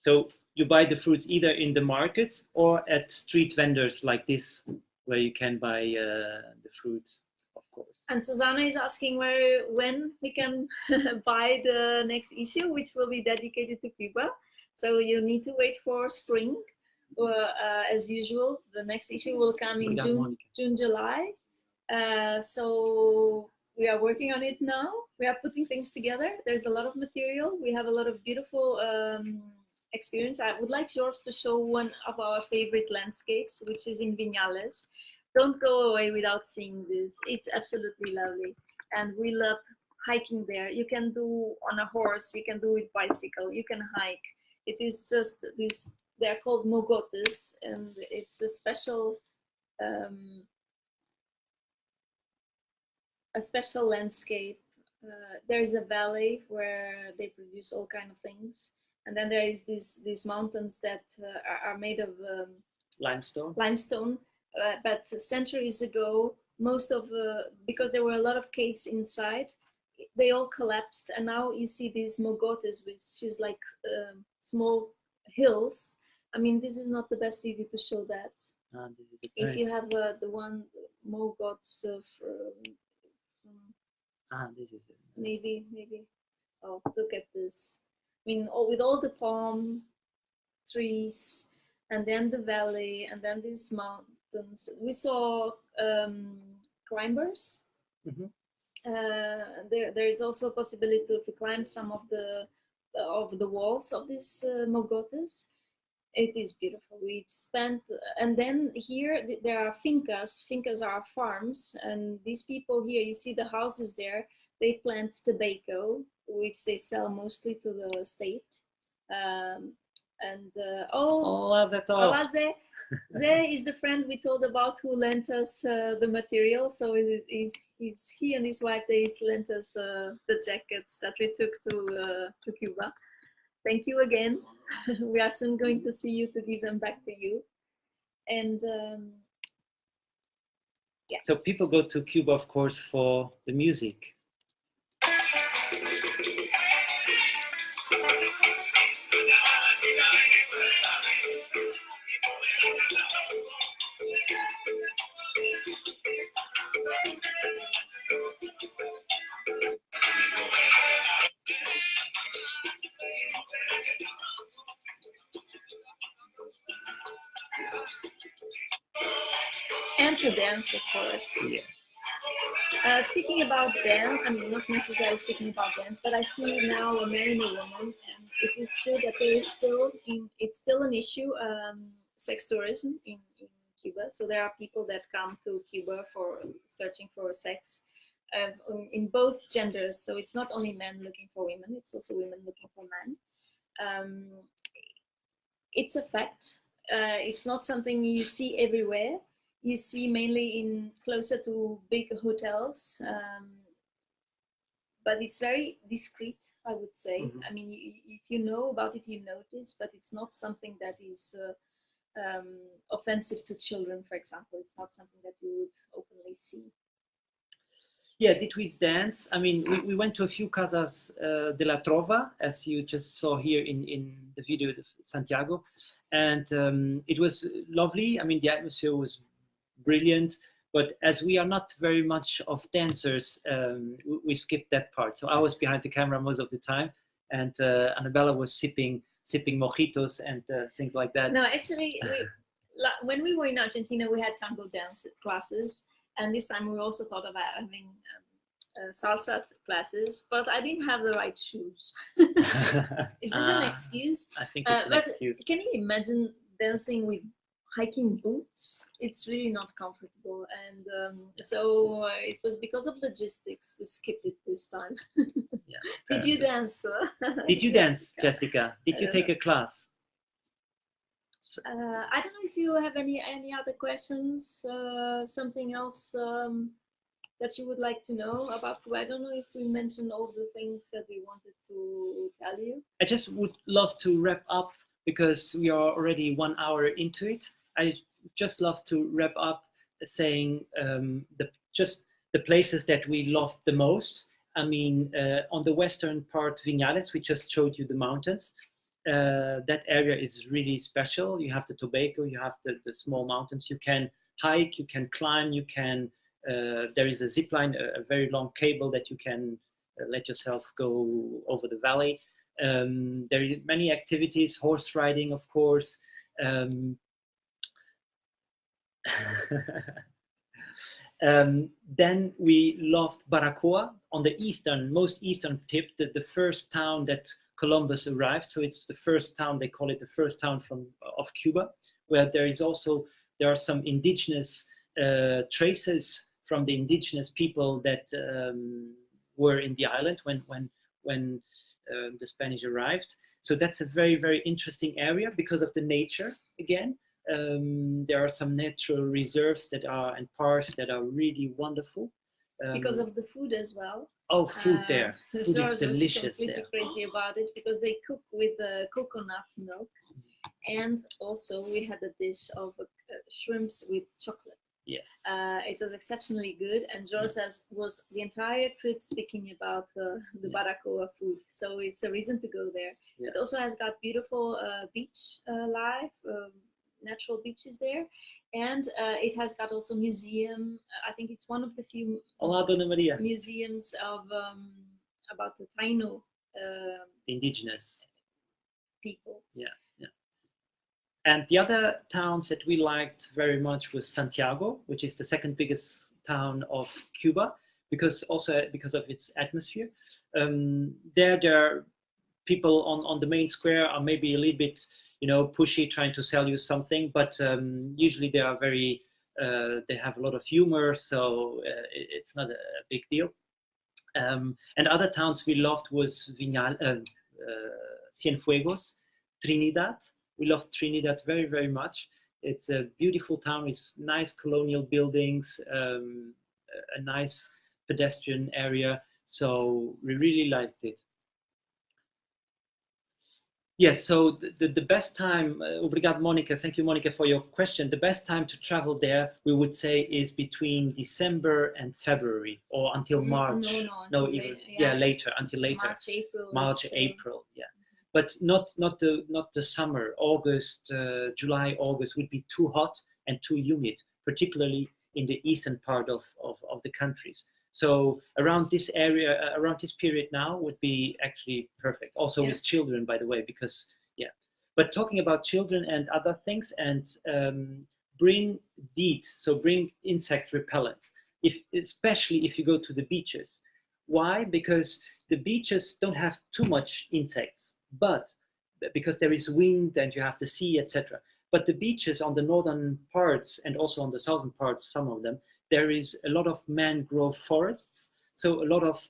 S1: so you buy the fruits either in the markets or at street vendors like this, where you can buy the fruits, of course.
S2: And Susanna is asking when we can buy the next issue, which will be dedicated to Cuba. So you need to wait for spring. As usual, the next issue will come in June, July. So we are working on it now. We are putting things together. There's a lot of material. We have a lot of beautiful experience. I would like George to show one of our favorite landscapes, which is in Viñales. Don't go away without seeing this. It's absolutely lovely. And we loved hiking there. You can do on a horse, you can do with bicycle, you can hike. It is just this, they're called mogotes, and it's a special landscape. There's a valley where they produce all kinds of things, and then there is these mountains that are made of limestone. But centuries ago, most of because there were a lot of caves inside, they all collapsed, and now you see these mogotes, which is like small hills. I mean, this is not the best video to show that. If you have the one mogotes
S1: this is it.
S2: Maybe. Oh, look at this. I mean, with all the palm trees, and then the valley, and then these mountains. We saw climbers.
S1: Mm-hmm.
S2: There is also a possibility to climb some of the walls of these mogotes. It is beautiful. We spent, and then here there are fincas. Fincas are farms, and these people here, you see the houses there, they plant tobacco, which they sell mostly to the state.
S1: Olá, Zé Tó.
S2: Olá, Zé. Zé is the friend we told about who lent us the material. So he and his wife, they lent us the jackets that we took to Cuba. Thank you again. We are soon going to see you to give them back to you. And yeah.
S1: So people go to Cuba, of course, for the music.
S2: And to dance, of course.
S1: Yes.
S2: Speaking about dance, I mean, not necessarily speaking about dance, but I see now a man and a woman, and it is true that there is it's still an issue, sex tourism in Cuba. So there are people that come to Cuba for searching for sex in both genders. So it's not only men looking for women, it's also women looking for men. It's a fact. It's not something you see everywhere. You see mainly closer to big hotels, but it's very discreet, I would say.
S1: Mm-hmm.
S2: I mean, if you know about it, you notice, but it's not something that is offensive to children, for example. It's not something that you would openly see.
S1: Yeah, did we dance? I mean, we went to a few casas de la trova, as you just saw here in the video of Santiago, and it was lovely. I mean, the atmosphere was brilliant, but as we are not very much of dancers, we skipped that part. So I was behind the camera most of the time, and Anabela was sipping mojitos and things like that.
S2: No, actually, when we were in Argentina, we had tango dance classes, and this time we also thought about having salsa classes, but I didn't have the right shoes. Is this an excuse?
S1: I think it's an excuse.
S2: Can you imagine dancing with hiking boots? It's really not comfortable, and so it was because of logistics we skipped it this time.
S1: Yeah,
S2: Did you dance?
S1: Did you dance, Jessica? Did you take a class?
S2: I don't know if you have any other questions, something else that you would like to know about Cuba. I don't know if we mentioned all the things that we wanted to tell you.
S1: I just would love to wrap up because we are already 1 hour into it. I just love to wrap up saying the places that we loved the most. I mean, on the western part, Viñales, we just showed you the mountains. That area is really special. You have the tobacco, you have the small mountains. You can hike, you can climb, you can. There is a zip line, a very long cable that you can let yourself go over the valley. There are many activities, horse riding, of course. Then we loved Baracoa on the most eastern tip, the first town that Columbus arrived. So it's the first town, they call it the first town of Cuba, where there are some indigenous traces from the indigenous people that were in the island when the Spanish arrived. So that's a very, very interesting area because of the nature again. There are some natural reserves and parks that are really wonderful.
S2: Because of the food as well.
S1: Oh, food there. Food
S2: George
S1: is delicious
S2: was completely crazy about it because they cook with coconut milk. And also we had a dish of shrimps with chocolate.
S1: Yes.
S2: It was exceptionally good, and George was the entire trip speaking about the Baracoa food. So it's a reason to go there. Yeah. It also has got beautiful beach life, natural beaches there, and it has got also museum. I think it's one of the few museums of about the Taino
S1: indigenous
S2: people.
S1: Yeah. And the other towns that we liked very much was Santiago, which is the second biggest town of Cuba, because of its atmosphere. There are people on the main square are maybe a little bit, pushy, trying to sell you something, but usually they are very, they have a lot of humor, so it's not a big deal. And other towns we loved was Cienfuegos, Trinidad. We loved Trinidad very, very much. It's a beautiful town with nice colonial buildings, a nice pedestrian area. So we really liked it. Yes, so the best time, obrigado, Monica. Thank you, Monica, for your question. The best time to travel there, we would say, is between December and February, or until March.
S2: No,
S1: even later, until later.
S2: March,
S1: April, yeah. But not the summer. August, July, August would be too hot and too humid, particularly in the eastern part of the countries. So around this area, around this period now would be actually perfect. Also with children, by the way, because But talking about children and other things, and bring DEET, so bring insect repellent, especially if you go to the beaches. Why? Because the beaches don't have too much insects, but because there is wind and you have the sea, etc. But the beaches on the northern parts and also on the southern parts, some of them, there is a lot of mangrove forests, so a lot of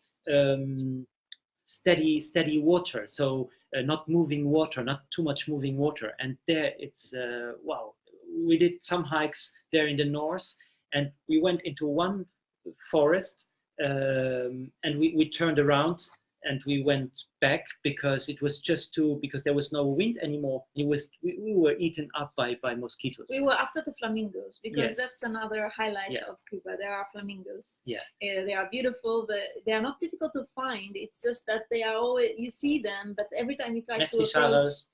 S1: steady water, so not moving water, not too much moving water. And there it's, wow, we did some hikes there in the north, and we went into one forest, and we turned around and we went back because it was just because there was no wind anymore. We were eaten up by mosquitoes.
S2: We were after the flamingos, because that's another highlight of Cuba. There are flamingos.
S1: Yeah.
S2: They are beautiful. They are not difficult to find. It's just that they are always, you see them, but every time you try to approach,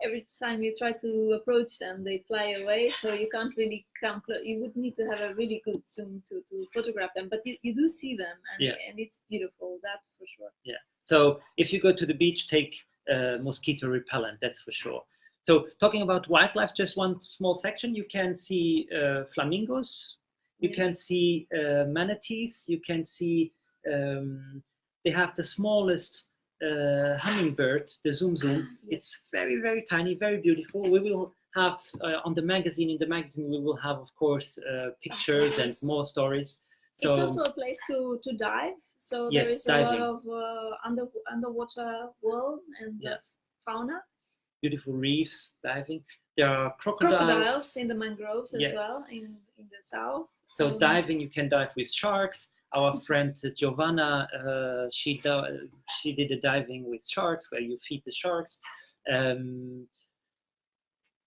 S2: every time you try to approach them, they fly away. So you can't really come close. You would need to have a really good zoom to photograph them. But you do see them, and it's beautiful. That for sure.
S1: Yeah. So if you go to the beach, take mosquito repellent. That's for sure. So talking about wildlife, just one small section. You can see flamingos. You can see manatees. You can see. They have the smallest hummingbird, the zoom. It's very, very tiny, very beautiful. We will have in the magazine we will have, of course, pictures and more stories. So
S2: it's also a place to dive. So there is diving. A lot of underwater world and fauna.
S1: Beautiful reefs, diving. There are crocodiles
S2: in the mangroves as well in the south.
S1: So diving, you can dive with sharks. Our friend Giovanna, she did a diving with sharks, where you feed the sharks.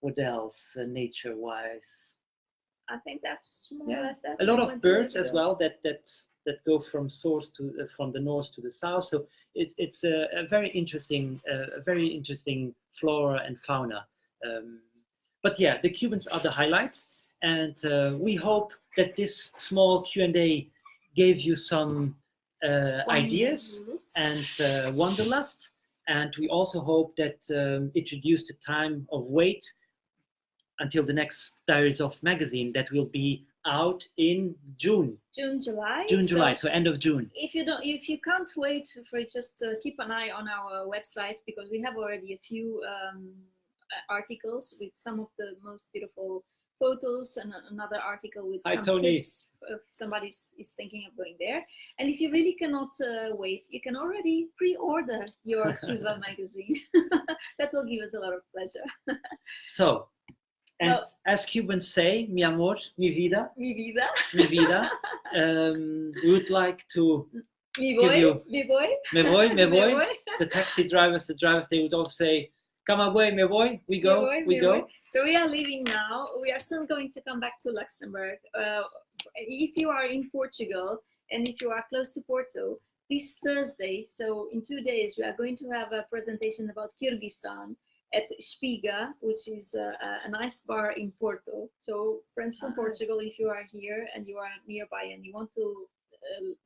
S1: What else, nature-wise?
S2: I think that's more or less that.
S1: A lot of birds as well that go from from the north to the south. So it's a very interesting flora and fauna. But yeah, the Cubans are the highlights, and we hope that this small Q&A gave you some ideas and wanderlust, and we also hope that it reduced the time of wait until the next Diaries of magazine that will be out in June, July, so end of June.
S2: If you can't wait for it, just keep an eye on our website, because we have already a few articles with some of the most beautiful photos, and another article with some tips if somebody is thinking of going there. And if you really cannot wait, you can already pre-order your Cuba magazine. That will give us a lot of pleasure.
S1: So, and as Cubans say, mi amor, mi vida,
S2: mi vida,
S1: mi vida, we would like to
S2: mi boy, mi boy,
S1: me voy, me voy. The taxi drivers, they would all say, come away, me voy, we go, we go.
S2: So we are leaving now. We are soon going to come back to Luxembourg. If you are in Portugal and if you are close to Porto, this Thursday, so in 2 days, we are going to have a presentation about Kyrgyzstan at Spiga, which is a nice bar in Porto. So friends from Portugal, if you are here and you are nearby and you want to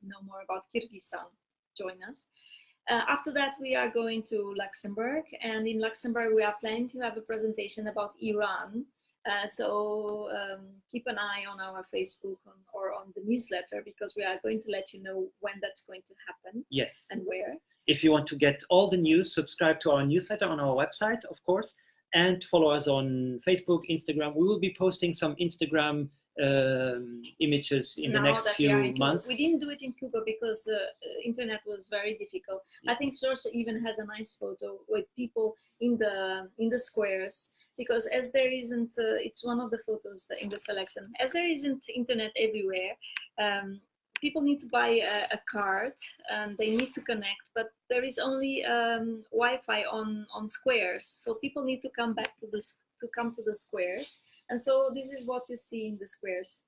S2: know more about Kyrgyzstan, join us. After that, we are going to Luxembourg, and in Luxembourg, we are planning to have a presentation about Iran. So keep an eye on our Facebook or on the newsletter, because we are going to let you know when that's going to happen.
S1: Yes.
S2: And where.
S1: If you want to get all the news, subscribe to our newsletter on our website, of course, and follow us on Facebook, Instagram. We will be posting some Instagram images in the next few months.
S2: We didn't do it in Cuba because internet was very difficult.
S1: Yes.
S2: I think Jorge even has a nice photo with people in the squares, because as there isn't, it's one of the photos in the selection, as there isn't internet everywhere, people need to buy a card and they need to connect, but there is only Wi-Fi on squares, so people need to come back to this to come to the squares. And so this is what you see in the squares,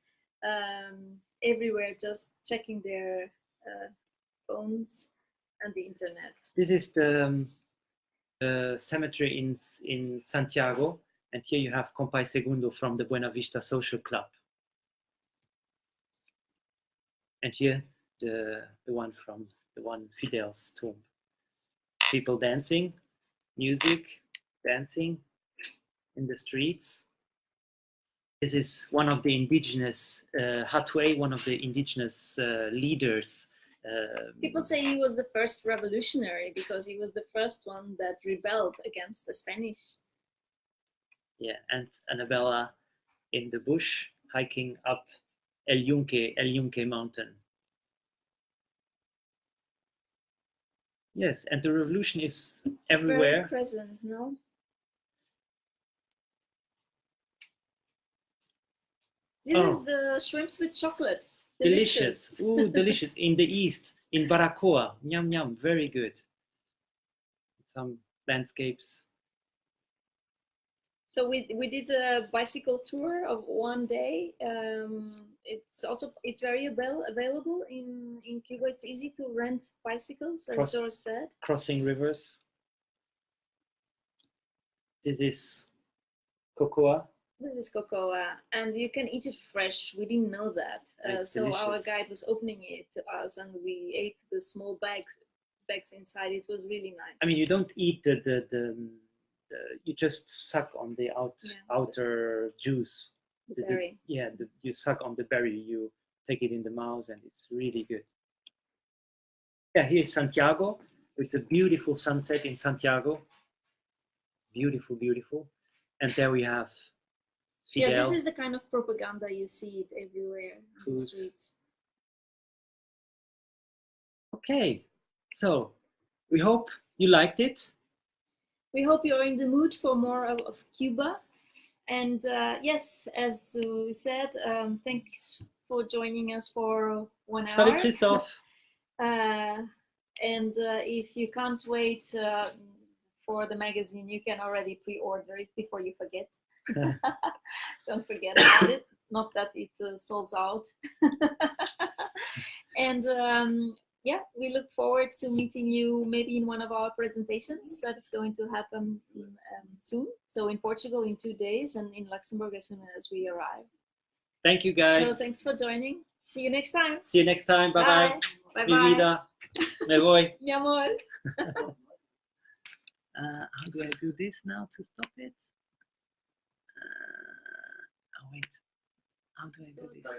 S2: everywhere, just checking their phones and the internet.
S1: This is the cemetery in Santiago, and here you have Compay Segundo from the Buena Vista Social Club. And here the one Fidel's tomb. People dancing, music, dancing in the streets. This is one of the indigenous Hatue, one of the indigenous leaders.
S2: People say he was the first revolutionary because he was the first one that rebelled against the Spanish.
S1: Yeah, and Anabela in the bush hiking up El Yunque mountain. Yes, and the revolution is everywhere.
S2: Very present, no? This is the shrimps with chocolate.
S1: Delicious. Ooh, delicious. In the east, in Baracoa. Yum, yum. Very good. Some landscapes.
S2: So we did a bicycle tour of one day. It's very available in Cuba. It's easy to rent bicycles, as George said.
S1: Crossing rivers. This is cocoa.
S2: This is cocoa, and you can eat it fresh. We didn't know that. So
S1: delicious.
S2: our guide was opening it to us, and we ate the small bags inside. It was really nice.
S1: I mean, you don't eat you just suck on the outer juice.
S2: The berry.
S1: You suck on the berry. You take it in the mouth, and it's really good. Yeah, here's Santiago. It's a beautiful sunset in Santiago. Beautiful, beautiful. And there we have Fidel.
S2: Yeah, this is the kind of propaganda you see it everywhere on the streets.
S1: Okay, so we hope you liked it.
S2: We hope you're in the mood for more of Cuba. And yes, as we said, thanks for joining us for 1 hour.
S1: Salut Christophe.
S2: And if you can't wait for the magazine, you can already pre-order it before you forget. Don't forget about it. Not that it sells out. And yeah, we look forward to meeting you maybe in one of our presentations that is going to happen soon. So in Portugal in 2 days, and in Luxembourg as soon as we arrive.
S1: Thank you, guys.
S2: So thanks for joining. See you next time.
S1: See you next time. Bye-bye.
S2: Bye-bye.
S1: Mi vida. Me voy.
S2: Mi amor.
S1: How do I do this now to stop it? Oh, wait. How do I do this?